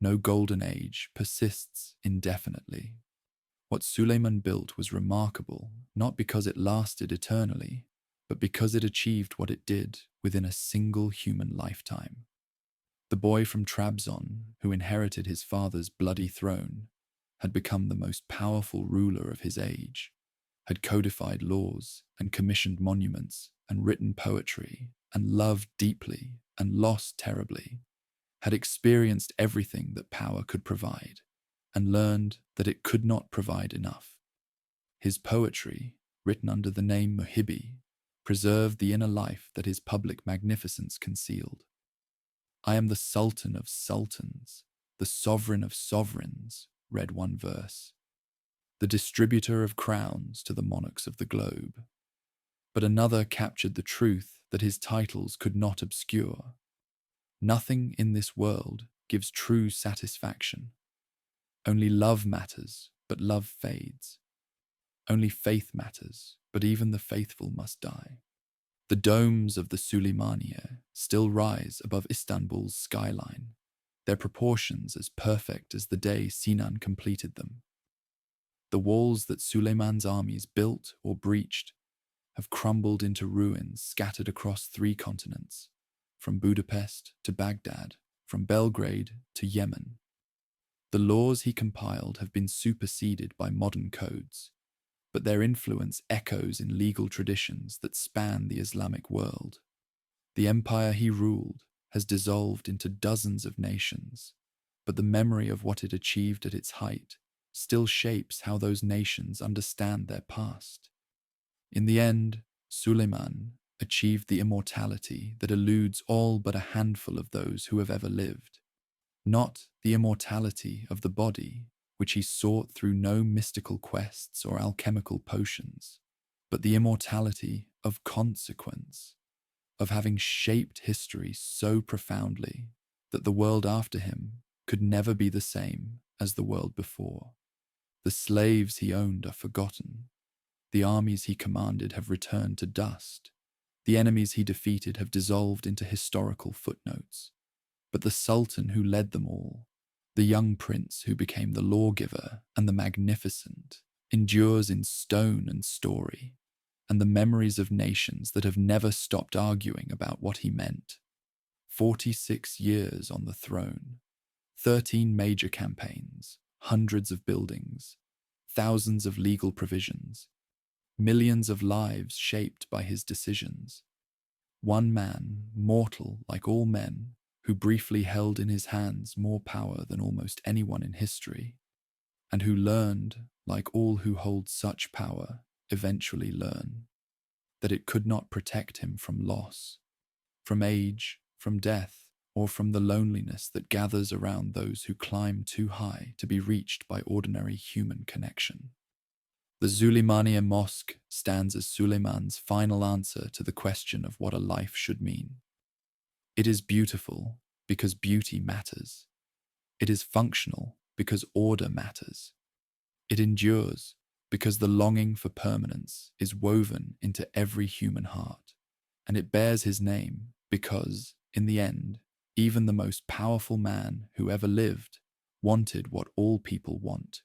No golden age persists indefinitely. What Suleiman built was remarkable, not because it lasted eternally, but because it achieved what it did within a single human lifetime. The boy from Trabzon, who inherited his father's bloody throne, had become the most powerful ruler of his age, had codified laws and commissioned monuments and written poetry and loved deeply and lost terribly, had experienced everything that power could provide and learned that it could not provide enough. His poetry, written under the name Muhibbi, preserved the inner life that his public magnificence concealed. "I am the Sultan of sultans, the sovereign of sovereigns," read one verse, "the distributor of crowns to the monarchs of the globe." But another captured the truth that his titles could not obscure. Nothing in this world gives true satisfaction. Only love matters, but love fades. Only faith matters, but even the faithful must die. The domes of the Suleymaniye still rise above Istanbul's skyline, their proportions as perfect as the day Sinan completed them. The walls that Suleiman's armies built or breached have crumbled into ruins scattered across 3 continents, from Budapest to Baghdad, from Belgrade to Yemen. The laws he compiled have been superseded by modern codes, but their influence echoes in legal traditions that span the Islamic world. The empire he ruled has dissolved into dozens of nations, but the memory of what it achieved at its height still shapes how those nations understand their past. In the end, Suleiman achieved the immortality that eludes all but a handful of those who have ever lived. Not the immortality of the body, which he sought through no mystical quests or alchemical potions, but the immortality of consequence, of having shaped history so profoundly that the world after him could never be the same as the world before. The slaves he owned are forgotten. The armies he commanded have returned to dust. The enemies he defeated have dissolved into historical footnotes. But the sultan who led them all, the young prince who became the lawgiver and the magnificent, endures in stone and story, and the memories of nations that have never stopped arguing about what he meant. 46 years on the throne, 13 major campaigns, hundreds of buildings, thousands of legal provisions, millions of lives shaped by his decisions. One man, mortal like all men, who briefly held in his hands more power than almost anyone in history, and who learned, like all who hold such power eventually learn, that it could not protect him from loss, from age, from death, or from the loneliness that gathers around those who climb too high to be reached by ordinary human connection. The Suleymaniye Mosque stands as Suleiman's final answer to the question of what a life should mean. It is beautiful because beauty matters. It is functional because order matters. It endures because the longing for permanence is woven into every human heart. And it bears his name because, in the end, even the most powerful man who ever lived wanted what all people want: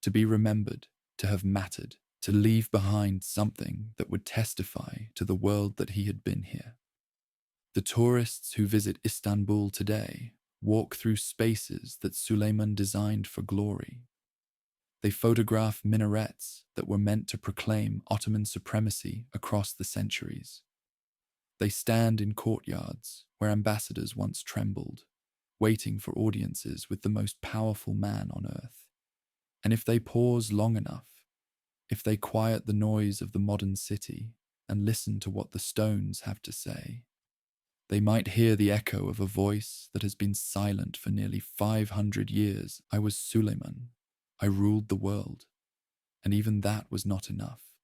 to be remembered, to have mattered, to leave behind something that would testify to the world that he had been here. The tourists who visit Istanbul today walk through spaces that Suleiman designed for glory. They photograph minarets that were meant to proclaim Ottoman supremacy across the centuries. They stand in courtyards where ambassadors once trembled, waiting for audiences with the most powerful man on earth. And if they pause long enough, if they quiet the noise of the modern city and listen to what the stones have to say, they might hear the echo of a voice that has been silent for nearly 500 years. I was Suleiman. I ruled the world. And even that was not enough.